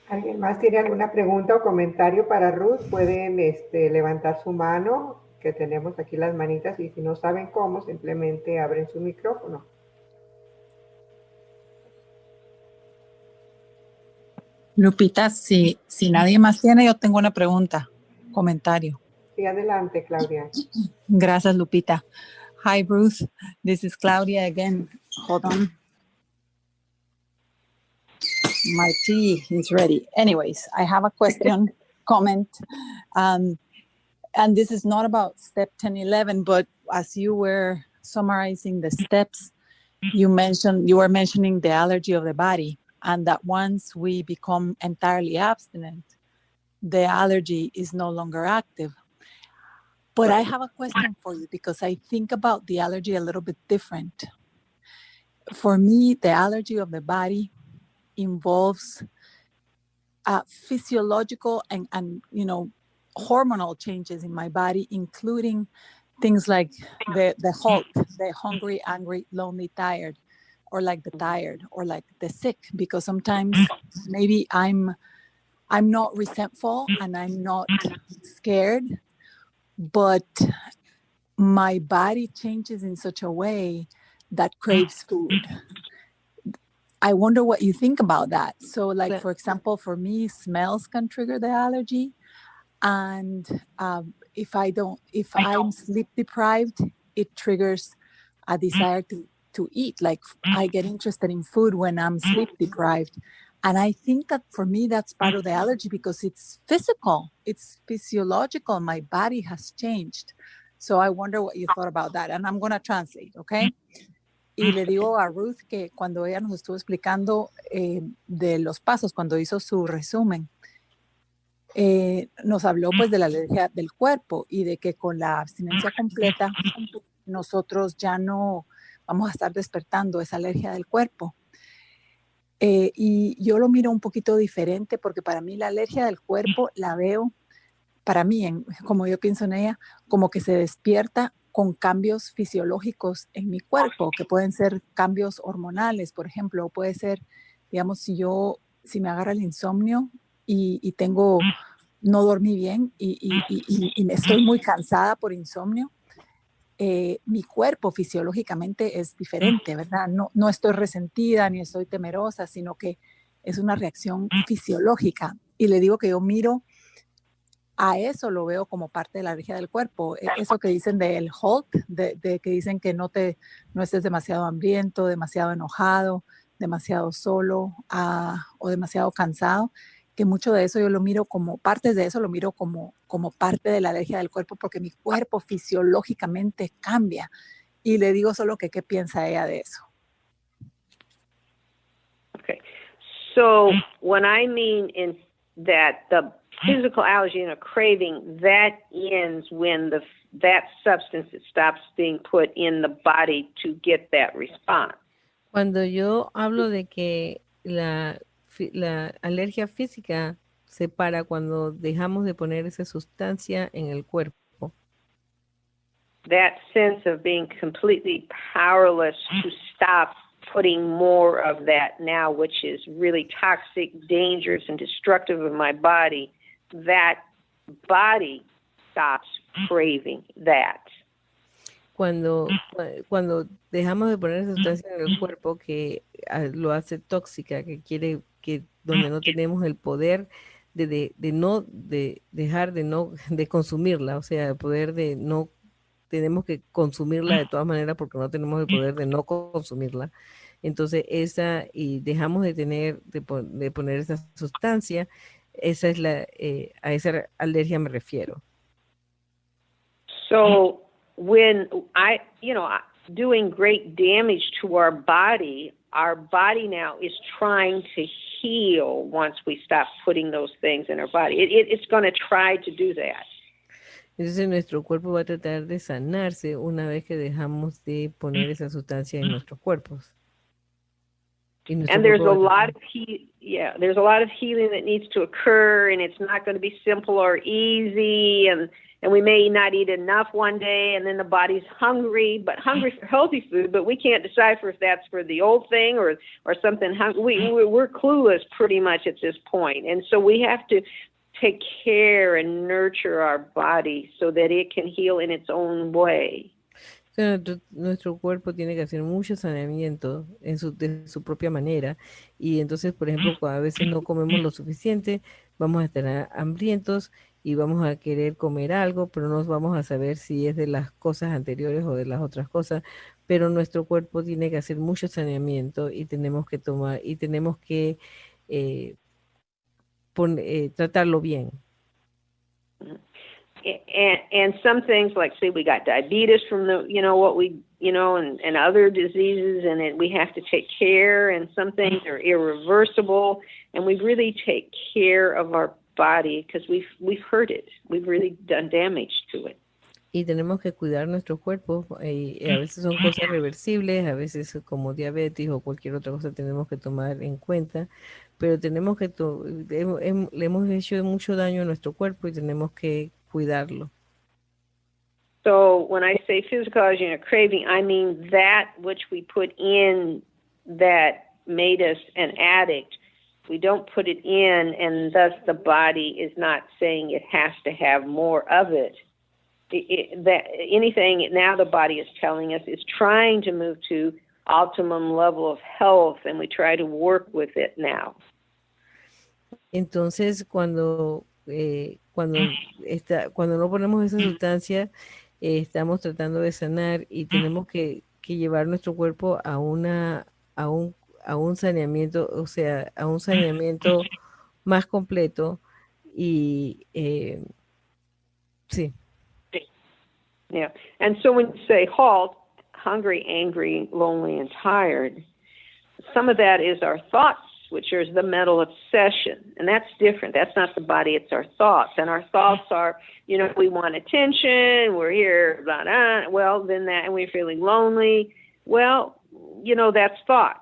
¿Alguien más tiene alguna pregunta o comentario para Ruth? Pueden levantar su mano, que tenemos aquí las manitas, y si no saben cómo, simplemente abren su micrófono. Lupita, si nadie más tiene, yo tengo una pregunta, comentario. Sí, adelante, Claudia. Gracias, Lupita. Hi, Ruth. This is Claudia again. Hold on. My tea is ready. Anyways, I have a question, comment. And this is not about step 10, 11, but as you were summarizing the steps, you were mentioning the allergy of the body, and that once we become entirely abstinent, the allergy is no longer active. But I have a question for you because I think about the allergy a little bit different. For me, the allergy of the body involves physiological and hormonal changes in my body, including things like the halt, the hungry, angry, lonely, tired, or like the tired, or like the sick, because sometimes maybe I'm not resentful and I'm not scared, but my body changes in such a way that craves food. I wonder what you think about that. So, like, for example, for me, smells can trigger the allergy. And if I'm sleep deprived, it triggers a desire to eat. Like, I get interested in food when I'm sleep deprived. And I think that for me, that's part of the allergy because it's physical, it's physiological. My body has changed. So I wonder what you thought about that. And I'm going to translate, okay? Y le digo a Ruth que cuando ella nos estuvo explicando de los pasos, cuando hizo su resumen, nos habló pues de la alergia del cuerpo y de que con la abstinencia completa nosotros ya no vamos a estar despertando esa alergia del cuerpo. Y yo lo miro un poquito diferente porque para mí la alergia del cuerpo la veo, para mí, como yo pienso en ella, como que se despierta con cambios fisiológicos en mi cuerpo, que pueden ser cambios hormonales, por ejemplo, o puede ser, digamos, si me agarra el insomnio y no dormí bien y estoy muy cansada por insomnio, mi cuerpo fisiológicamente es diferente, ¿verdad? No estoy resentida ni estoy temerosa, sino que es una reacción fisiológica. Y le digo que yo miro a eso, lo veo como parte de la alergia del cuerpo. Eso que dicen del halt, de que dicen que no estés demasiado hambriento, demasiado enojado, demasiado solo o demasiado cansado, que mucho de eso yo lo miro como, partes de eso lo miro como parte de la alergia del cuerpo porque mi cuerpo fisiológicamente cambia. Y le digo solo que qué piensa ella de eso. Okay. So when I mean in that the physical allergy and a craving, that ends when that substance stops being put in the body to get that response. Cuando yo hablo de que la alergia física se para cuando dejamos de poner esa sustancia en el cuerpo. That sense of being completely powerless to stop putting more of that now, which is really toxic, dangerous, and destructive of my body, that body stops craving that. Cuando dejamos de poner esa sustancia en el cuerpo que lo hace tóxica, donde no tenemos el poder de dejar de consumirla, o sea, el poder de no, tenemos que consumirla de todas maneras porque no tenemos el poder de no consumirla. Entonces y dejamos de poner esa sustancia, esa es a esa alergia me refiero. So when doing great damage to our body now is trying to heal once we stop putting those things in our body. It's going to try to do that. Entonces nuestro cuerpo va a tratar de sanarse una vez que dejamos de poner esa sustancia en nuestros cuerpos. And there's a lot of there's a lot of healing that needs to occur, and it's not going to be simple or easy, and we may not eat enough one day, and then the body's hungry for healthy food, but we can't decipher if that's for the old thing or something. We're clueless pretty much at this point, and so we have to take care and nurture our body so that it can heal in its own way. Nuestro cuerpo tiene que hacer mucho saneamiento de su propia manera, y entonces, por ejemplo, cuando a veces no comemos lo suficiente, vamos a estar hambrientos y vamos a querer comer algo, pero no vamos a saber si es de las cosas anteriores o de las otras cosas, pero nuestro cuerpo tiene que hacer mucho saneamiento y tenemos que tratarlo bien. And some things, like say we got diabetes from and other diseases, and we have to take care, and some things are irreversible, and we really take care of our body because we've hurt it. We've really done damage to it. y tenemos que cuidar nuestro cuerpo. Y a veces son cosas reversibles, a veces como diabetes o cualquier otra cosa tenemos que tomar en cuenta, pero tenemos que le hemos hecho mucho daño a nuestro cuerpo y tenemos que cuidarlo. So when I say physiology and a craving, I mean that which we put in that made us an addict. We don't put it in, and thus the body is not saying it has to have more of it. That anything now the body is telling us is trying to move to optimum level of health, and we try to work with it now. Entonces, cuando no ponemos esa sustancia, estamos tratando de sanar y tenemos que llevar nuestro cuerpo a a un, a un saneamiento, o sea, a un saneamiento más completo y sí. Yeah. And so when you say halt, hungry, angry, lonely, and tired, some of that is our thoughts, which is the mental obsession. And that's different. That's not the body, it's our thoughts. And our thoughts are, we want attention, we're here, blah, blah. Well, then that, and we're feeling lonely. Well, that's thoughts.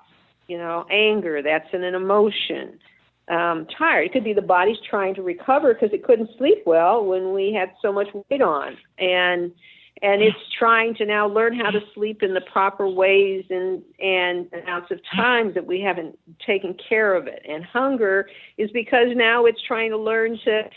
Anger, that's an emotion. Tired, it could be the body's trying to recover because it couldn't sleep well when we had so much weight on. And it's trying to now learn how to sleep in the proper ways and amounts of time that we haven't taken care of it. And hunger is because now it's trying to learn to,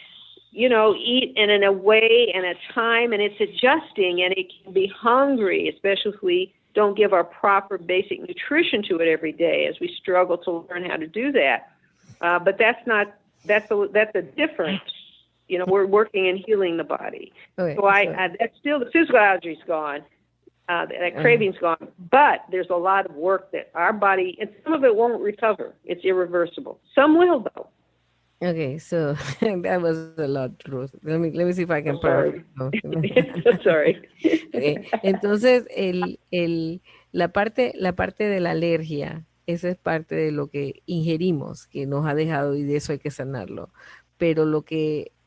eat in a way and a time, and it's adjusting, and it can be hungry, especially if we don't give our proper basic nutrition to it every day as we struggle to learn how to do that. But that's a difference. We're working and healing the body. Okay, so that's still the physiology's gone, that craving's gone, but there's a lot of work that our body, and some of it won't recover. It's irreversible. Some will, though. Okay, so that was a lot, Ruth. Let me see if I can Sorry. Sorry. Okay. Entonces, la parte de la alergia, esa es parte de lo que ingerimos, que nos ha dejado y de eso hay que sanarlo. Pero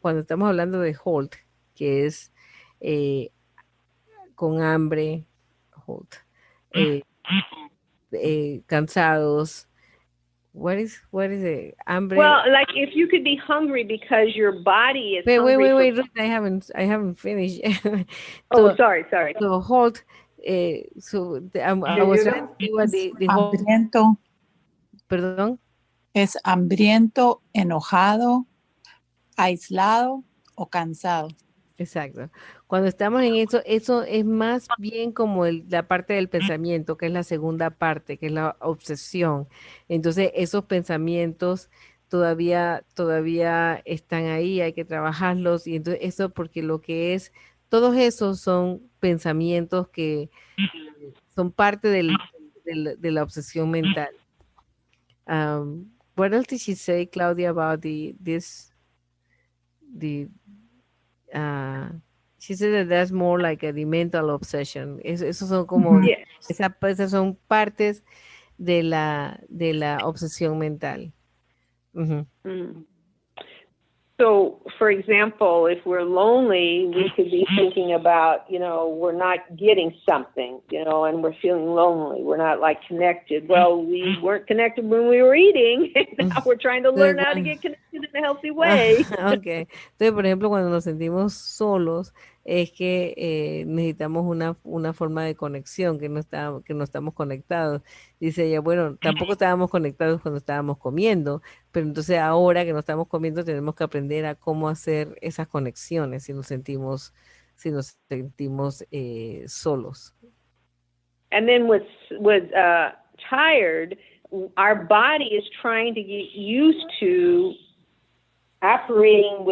cuando estamos hablando de halt, que es con hambre, halt, cansados. What is it? Hambre. Well, like if you could be hungry because your body is hungry. Wait, Ruth, I haven't finished. Sorry. So halt. I was trying to see what the halt. Hambriento. Perdón. Es hambriento, enojado, aislado o cansado. Exacto. Cuando estamos en eso es más bien como la parte del pensamiento, que es la segunda parte, que es la obsesión. Entonces, esos pensamientos todavía están ahí, hay que trabajarlos. Y entonces eso porque todos esos son pensamientos que son parte de la obsesión mental. What else did she say, Claudia, about she said that that's more like the mental obsession. Esos son como, esas son partes de la obsesión mental. Mm-hmm. Mm-hmm. So, for example, if we're lonely, we could be thinking about, we're not getting something, and we're feeling lonely. We're not connected. Well, we weren't connected when we were eating. Now we're trying to learn how to get connected in a healthy way. Okay. Entonces, por ejemplo, cuando nos sentimos solos, es que necesitamos una forma de conexión, que no estamos conectados. Dice ella, bueno, tampoco estábamos conectados cuando estábamos comiendo, pero entonces ahora que no estamos comiendo tenemos que aprender a cómo hacer esas conexiones si nos sentimos solos. And then with tired, our body is trying to get used to operating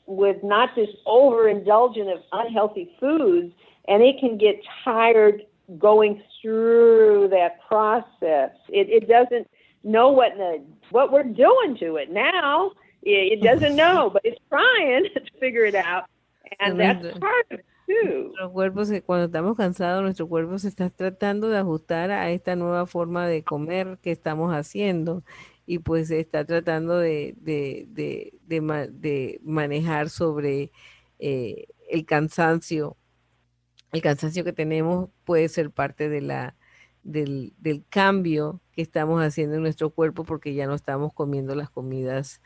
with not this overindulgent of unhealthy foods, and it can get tired going through that process. It doesn't know what we're doing to it now. It doesn't know, but it's trying to figure it out, and that's part of it too. Nuestro cuerpo, cuando estamos cansados, nuestro cuerpo se está tratando de ajustar a esta nueva forma de comer que estamos haciendo. Y pues está tratando de manejar sobre el cansancio el cansancio que tenemos puede ser parte de del cambio que estamos haciendo en nuestro cuerpo porque ya no estamos comiendo las comidas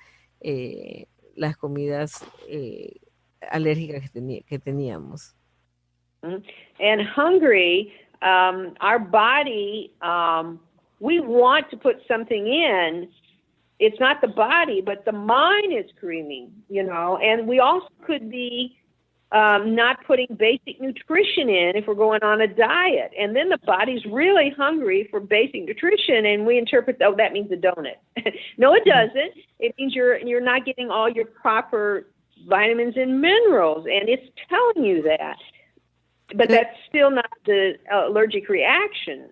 alérgicas que teníamos. And hungry, our body, we want to put something in. It's not the body, but the mind is screaming, you know, and we also could be not putting basic nutrition in if we're going on a diet. And then the body's really hungry for basic nutrition, and we interpret, oh, that means a donut. No, it doesn't. It means you're not getting all your proper vitamins and minerals, and it's telling you that. But that's still not the allergic reaction.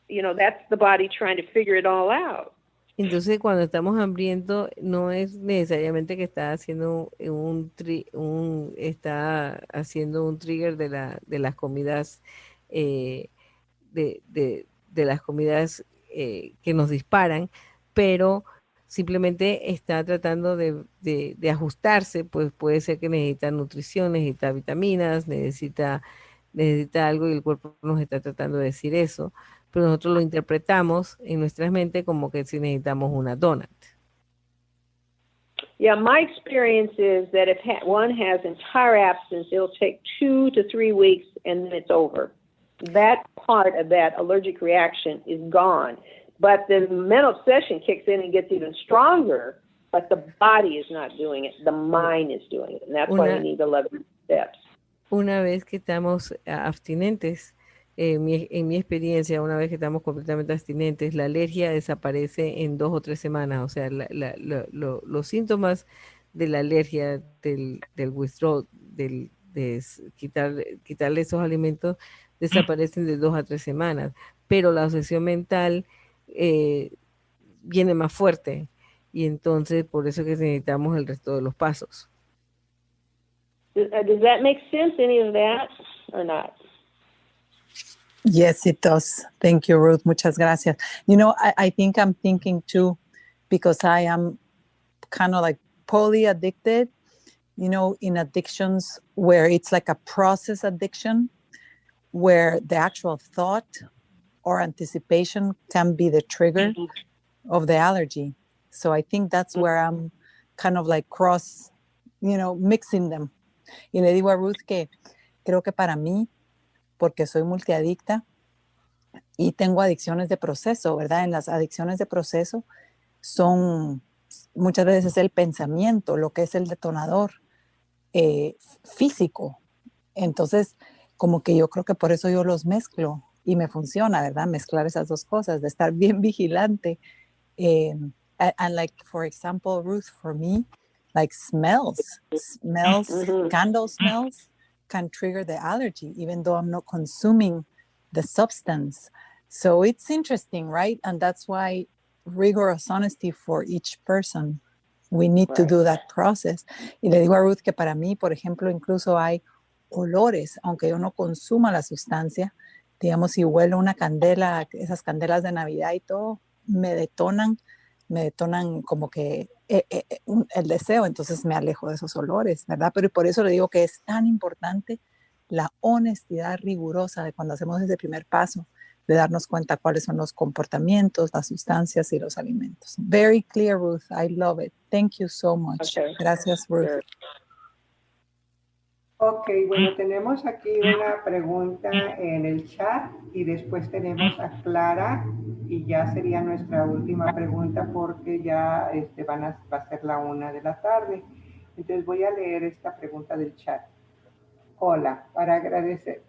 You know, that's the body trying to figure it all out. Entonces, cuando estamos hambrientos, no es necesariamente que está haciendo está haciendo un trigger de las comidas de las comidas que nos disparan, pero simplemente está tratando de ajustarse, pues puede ser que necesita nutrición, necesita vitaminas, necesita algo y el cuerpo nos está tratando de decir eso, pero nosotros lo interpretamos en nuestras mentes como que si necesitamos una donut. Yeah, my experience is that if one has entire absence, it'll take 2 to 3 weeks and then it's over. That part of that allergic reaction is gone. But the mental obsession kicks in and gets even stronger, but the body is not doing it. The mind is doing it. And that's why we need 11 steps. Una vez que estamos abstinentes, en mi experiencia, una vez que estamos completamente abstinentes, la alergia desaparece en 2 o 3 semanas. O sea, los síntomas de la alergia, del withdrawal, de quitarle esos alimentos, desaparecen de 2 a 3 semanas. Pero la obsesión mental viene más fuerte. Y entonces, por eso que necesitamos el resto de los pasos. Does that make sense, any of that, or not? Yes, it does. Thank you, Ruth. Muchas gracias. You know, I think I'm thinking too, because I am kind of like poly addicted, you know, in addictions where it's like a process addiction, where the actual thought or anticipation can be the trigger of the allergy. So I think that's where I'm kind of like mixing them. Y le digo a Ruth que creo que para mí, porque soy multiadicta y tengo adicciones de proceso, ¿verdad? En las adicciones de proceso son muchas veces el pensamiento, lo que es el detonador físico. Entonces, como que yo creo que por eso yo los mezclo y me funciona, ¿verdad? Mezclar esas dos cosas, de estar bien vigilante. And like, for example, Ruth, for me, like smells, candle smells can trigger the allergy, even though I'm not consuming the substance. So it's interesting, right? And that's why rigorous honesty for each person. We need to do that process. Y le digo a Ruth que para mí, por ejemplo, incluso hay olores, aunque yo no consuma la sustancia, digamos, si huelo una candela, esas candelas de Navidad y todo, me detonan como que el deseo, entonces me alejo de esos olores, ¿verdad? Pero por eso le digo que es tan importante la honestidad rigurosa de cuando hacemos ese primer paso, de darnos cuenta cuáles son los comportamientos, las sustancias y los alimentos. Very clear, Ruth. I love it. Thank you so much. Okay. Gracias, Ruth. Ok, bueno, tenemos aquí una pregunta en el chat y después tenemos a Clara y ya sería nuestra última pregunta porque ya va a ser la 1 de la tarde. Entonces voy a leer esta pregunta del chat. Hola, para agradecer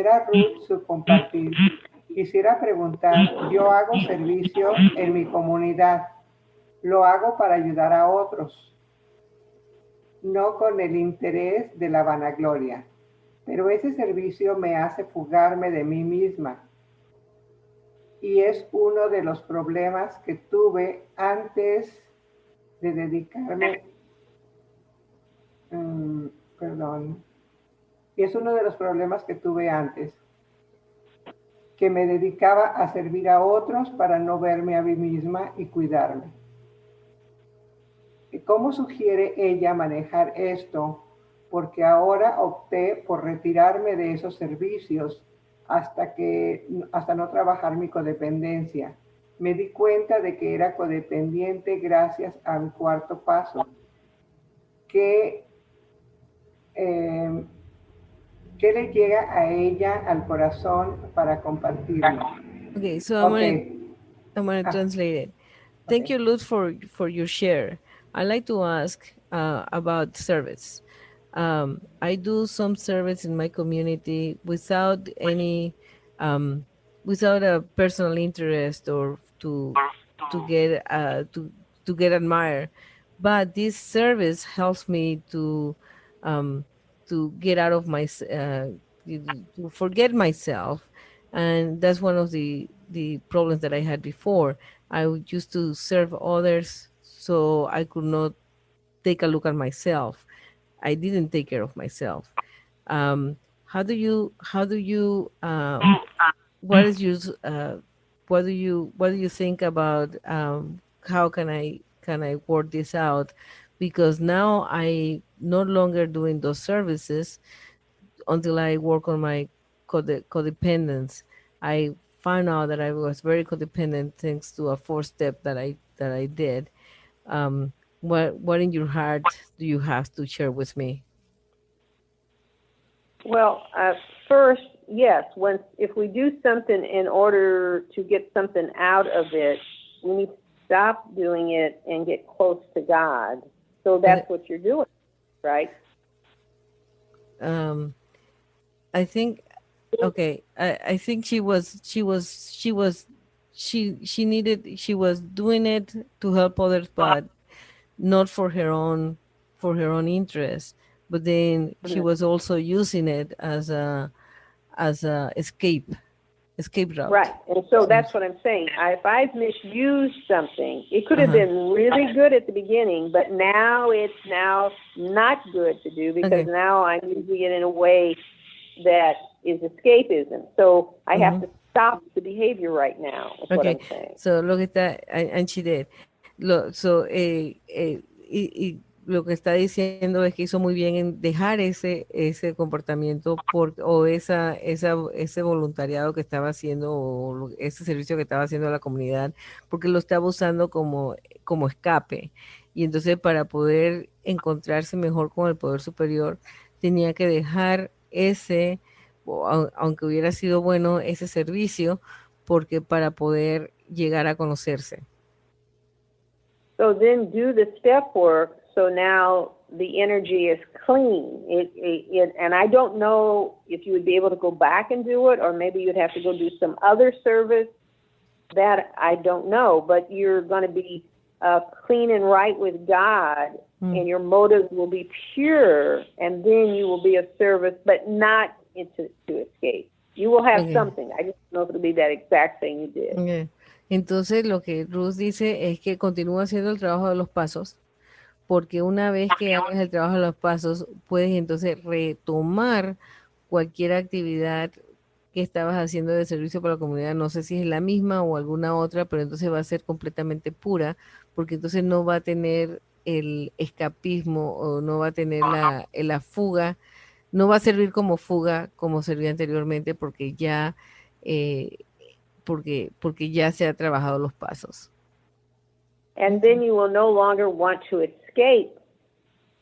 a Ruth su compartir, quisiera preguntar, yo hago servicio en mi comunidad, lo hago para ayudar a otros, no con el interés de la vanagloria, pero ese servicio me hace fugarme de mí misma y es uno de los problemas que tuve antes de dedicarme, y es uno de los problemas que tuve antes, que me dedicaba a servir a otros para no verme a mí misma y cuidarme. ¿Cómo sugiere ella manejar esto porque ahora opté por retirarme de esos servicios hasta no trabajar mi codependencia. Me di cuenta de que era codependiente gracias a mi cuarto paso, que, eh, que le llega a ella al corazón para compartirlo. Okay, so Ok. I'm gonna Ah, translate it. Thank ok. you, Luz, for your share. I like to ask about service. I do some service in my community without any, um, without a personal interest or to get to get admired, but this service helps me um, to get out of to forget myself, and that's one of the problems that I had before. Used to serve others, so I could not take a look at myself. I didn't take care of myself. Um, how do you what is your what do you think about how can I work this out, because now I no longer doing those services until I work on my codependence. I found out that I was very codependent thanks to a 4 step that I did. What in your heart do you have to share with me? Well, first, yes, if we do something in order to get something out of it, we need to stop doing it and get close to God. So that's what you're doing, right? Um, I think okay. I think she was doing it to help others, but not for her own interest. But then she Mhm. was also using it as a escape route. Right. And so So, that's what I'm saying. If I've misused something, it could have uh-huh. been really good at the beginning, but now it's now not good to do because Okay. now I'm using it in a way that is escapism. So I have Mhm. to stop the behavior right now, is what Okay, I'm saying. so lo que está, and she did. Y lo que está diciendo es que hizo muy bien en dejar ese comportamiento o ese voluntariado que estaba haciendo o ese servicio que estaba haciendo a la comunidad, porque lo estaba usando como escape. Y entonces para poder encontrarse mejor con el poder superior, tenía que dejar aunque hubiera sido bueno ese servicio, porque para poder llegar a conocerse. So then do the step work. So now the energy is clean. And I don't know if you would be able to go back and do it, or maybe you'd have to go do some other service. That I don't know, but you're going to be clean and right with God, and your motives will be pure, and then you will be of service, but not to escape. You will have something. I just don't know if it'll be that exact thing you did. Okay. Entonces lo que Ruth dice es que continúa haciendo el trabajo de los pasos, porque una vez que hagas el trabajo de los pasos, puedes entonces retomar cualquier actividad que estabas haciendo de servicio para la comunidad. No sé si es la misma o alguna otra, pero entonces va a ser completamente pura, porque entonces no va a tener el escapismo o no va a tener la fuga, no va a servir como fuga como servía anteriormente, eh, porque ya se ha trabajado los pasos. And then you will no longer want to escape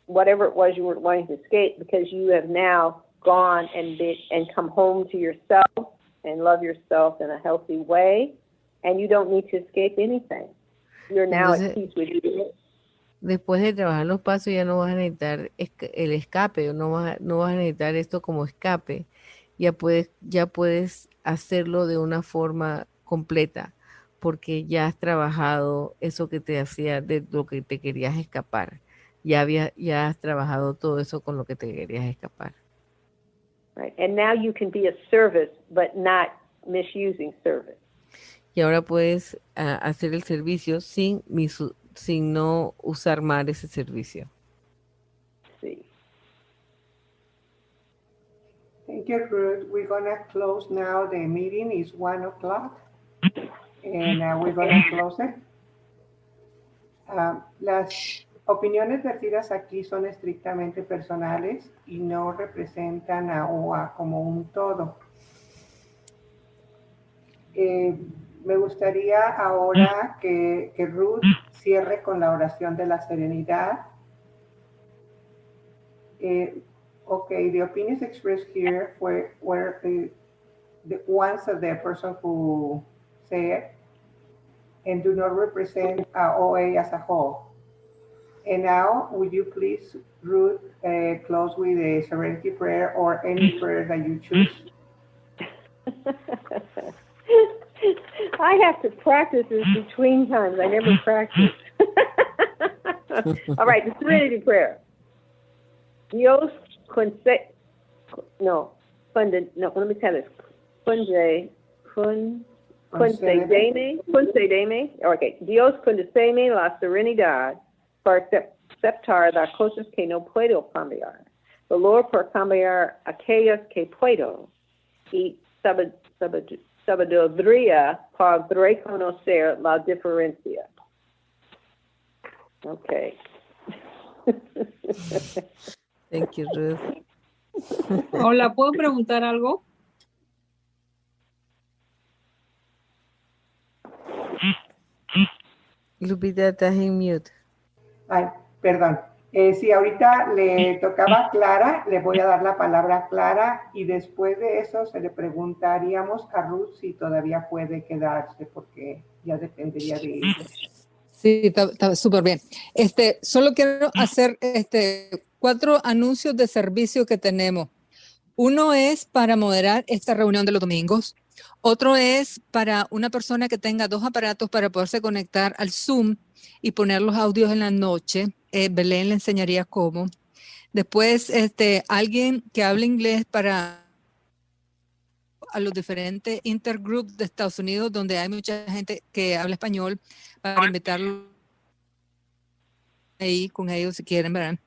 whatever it was you were wanting to escape, because you have now gone and come home to yourself and love yourself in a healthy way, and you don't need to escape anything. You're now Entonces, at peace with you. después de trabajar los pasos ya no vas a necesitar el escape, o no vas a necesitar esto como escape. Ya puedes hacerlo de una forma completa, porque ya has trabajado eso que te hacía de lo que te querías escapar. Ya has trabajado todo eso con lo que te querías escapar. Right. And now you can be a service, but not misusing service. Y ahora puedes hacer el servicio sin no usar mal ese servicio. See. Thank you, Ruth. We're going to close now. The meeting is 1 o'clock, and we're going to close it. opiniones vertidas aquí son estrictamente personales y no representan a OA como un todo. Me gustaría ahora que Ruth cierre con la oración de la serenidad. Okay, the opinions expressed here were the ones of the person who said and do not represent OA as a whole. And now, would you please, Ruth, close with a serenity prayer or any prayer that you choose? I have to practice this between times. I never practice. All right, the serenity prayer. Dios let me tell this. Concédeme. Okay. Dios concédeme la serenidad para aceptar las cosas que no puedo cambiar. Valor por cambiar aquellas que puedo. Y sabiduría para reconocer la diferencia. Okay. Thank you, Ruth. Hola, ¿puedo preguntar algo? Lupita, estás en mute. Ay, perdón. Si ahorita le tocaba a Clara, le voy a dar la palabra a Clara y después de eso se le preguntaríamos a Ruth si todavía puede quedarse porque ya dependería de ella. Sí, está súper bien. Solo quiero hacer 4 anuncios de servicio que tenemos. Uno es para moderar esta reunión de los domingos. Otro es para una persona que tenga 2 aparatos para poderse conectar al Zoom y poner los audios en la noche. Belén le enseñaría cómo. Después, alguien que hable inglés para a los diferentes intergroups de Estados Unidos, donde hay mucha gente que habla español, para invitarlos ahí con ellos si quieren, ¿verdad?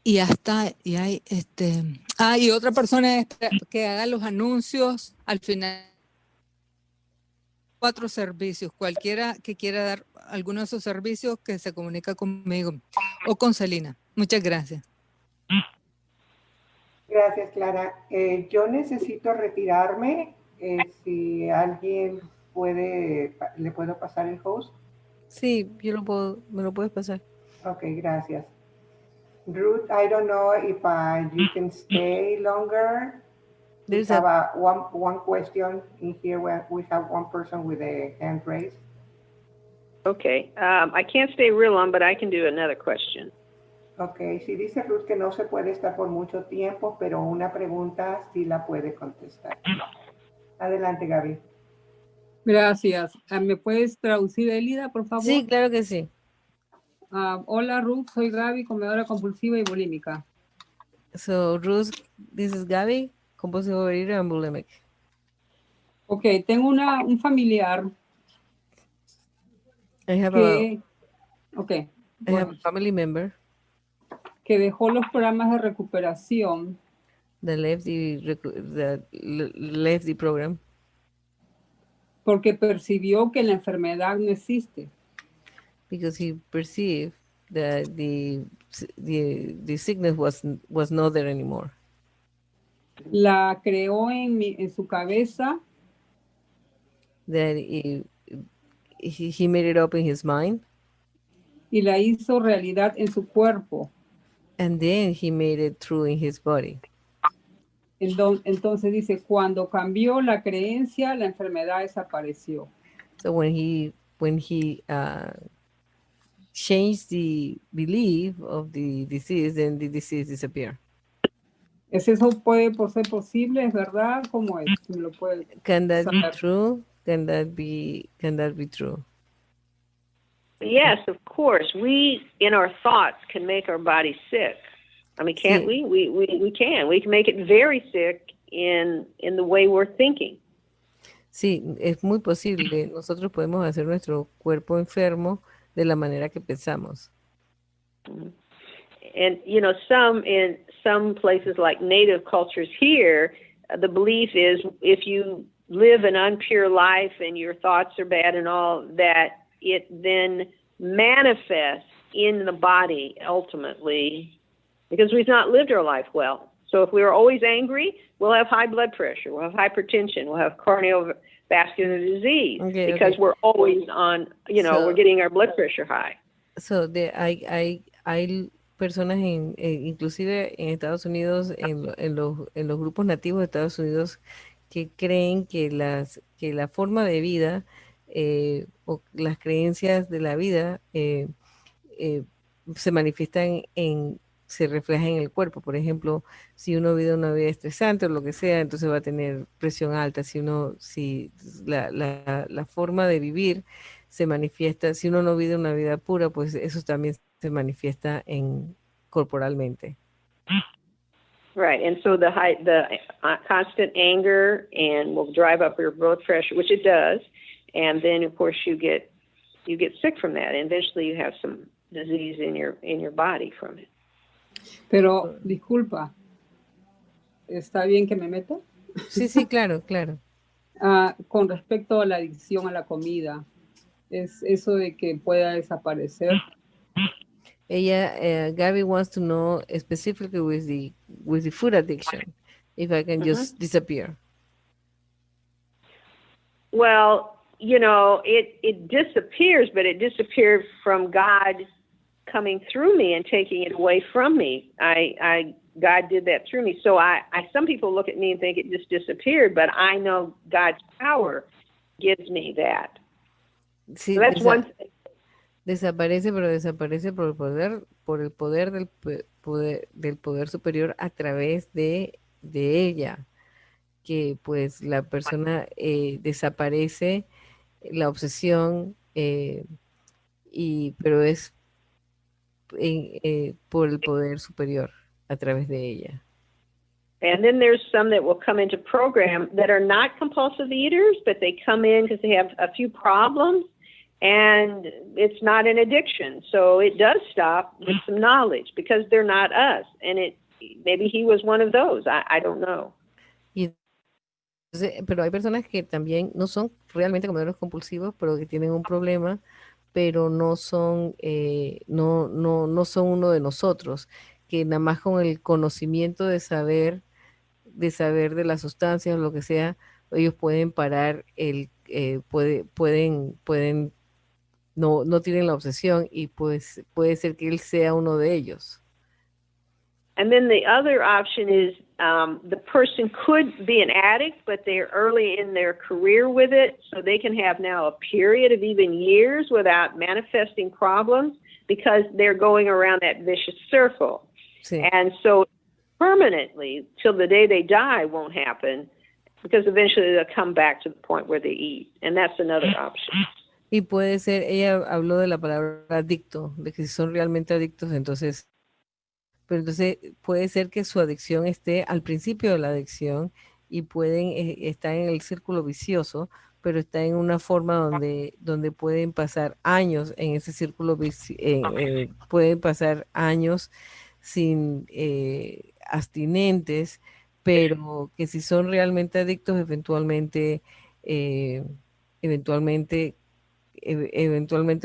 Y hay y otra persona que haga los anuncios al final. 4 servicios, cualquiera que quiera dar alguno de esos servicios que se comunica conmigo o con Celina. Muchas gracias. Gracias, Clara. Yo necesito retirarme. Si alguien puede, ¿le puedo pasar el host? Sí, me lo puedes pasar. Ok, gracias. Ruth, I don't know if you can stay longer. We have one question in here where we have one person with a hand raised. Okay. I can't stay real long, but I can do another question. Okay. Si dice Ruth que no se puede estar por mucho tiempo, pero una pregunta sí la puede contestar. Adelante, Gaby. Gracias. ¿Me puedes traducir, Elida, por favor? Sí, claro que sí. Hola, Ruth. Soy Gaby, comedora compulsiva y bulímica. So, Ruth, this is Gaby, compulsive overeater and bulimic. Ok, tengo un familiar I have a family member que dejó los programas de recuperación that left the program porque percibió que la enfermedad no existe. because he perceived that the sickness was not there anymore. La creó en su cabeza. That he made it up in his mind. Y la hizo realidad en su cuerpo. And then he made it true in his body. Entonces dice, cuando cambió la creencia, la enfermedad desapareció. So when he changed the belief of the disease, then the disease disappeared. ¿Es eso puede ser posible? ¿Es verdad? ¿Cómo es? ¿Me lo puede Can that saber? be true? Can that be true? Yes, of course. We, in our thoughts, can make our body sick. I mean, can't we? We can. We can make it very sick in the way we're thinking. Sí, es muy posible. Nosotros podemos hacer nuestro cuerpo enfermo de la manera que pensamos. And, you know, in some places like native cultures here, the belief is if you live an impure life and your thoughts are bad and all that, it then manifest in the body ultimately because we've not lived our life well. So if we are always angry, we'll have high blood pressure, we'll have hypertension, we'll have cardiovascular disease because we're always on, we're getting our blood pressure high. So hay personas inclusive en Estados Unidos, en los grupos nativos de Estados Unidos, que creen que la forma de vida o las creencias de la vida se manifiestan se reflejan en el cuerpo. Por ejemplo, si uno vive una vida estresante o lo que sea, entonces va a tener presión alta. Si la forma de vivir se manifiesta, si uno no vive una vida pura, pues eso también se manifiesta corporalmente. Right, and so the constant anger and will drive up your blood pressure, which it does, and then of course you get sick from that, and eventually you have some disease in your body from it. Pero disculpa, ¿está bien que me meta? Sí, claro. Con respecto a la adicción a la comida, es eso de que pueda desaparecer. Gabby wants to know specifically with the food addiction, if I can just disappear. Well, it disappears, but it disappeared from God coming through me and taking it away from me. God did that through me. So some people look at me and think it just disappeared, but I know God's power gives me that. Sí, so that's one thing. Desaparece, pero desaparece por el poder del poder superior a través de ella, que pues la persona desaparece la obsesión, pero es por el poder superior a través de ella. And then there's some that will come into program that are not compulsive eaters, but they come in because they have a few problems, and it's not an addiction. So it does stop with some knowledge because they're not us. And maybe he was one of those. I don't know. Pero hay personas que también no son realmente comedores compulsivos, pero que tienen un problema, pero no son no son uno de nosotros, que nada más con el conocimiento de saber de las sustancias o lo que sea, ellos pueden parar pueden no tienen la obsesión, y pues puede ser que él sea uno de ellos. And then the other option is the person could be an addict, but they're early in their career with it, so they can have now a period of even years without manifesting problems because they're going around that vicious circle. Sí. And so permanently, till the day they die, won't happen because eventually they'll come back to the point where they eat. And that's another option. Y puede ser, ella habló de la palabra adicto, de que si son realmente adictos, pero entonces puede ser que su adicción esté al principio de la adicción y pueden estar en el círculo vicioso, pero está en una forma donde pueden pasar años en ese círculo pueden pasar años sin abstinentes, pero que si son realmente adictos, eventualmente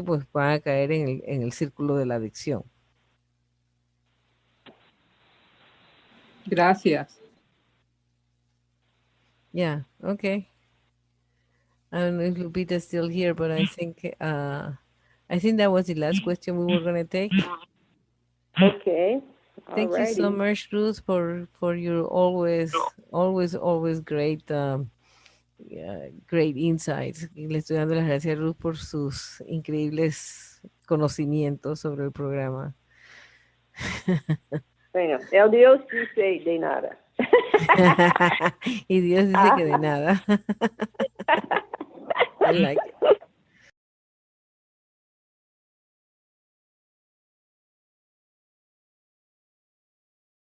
pues van a caer en el círculo de la adicción. Gracias. Yeah, okay. I don't know if Lupita's still here, but I think that was the last question we were going to take. Okay. Thank you so much, Ruth, for your always great great insights. Y le estoy dando las gracias a Ruth por sus increíbles conocimientos sobre el programa. Bueno, el Dios dice de nada. Y Dios dice que de nada. I like it.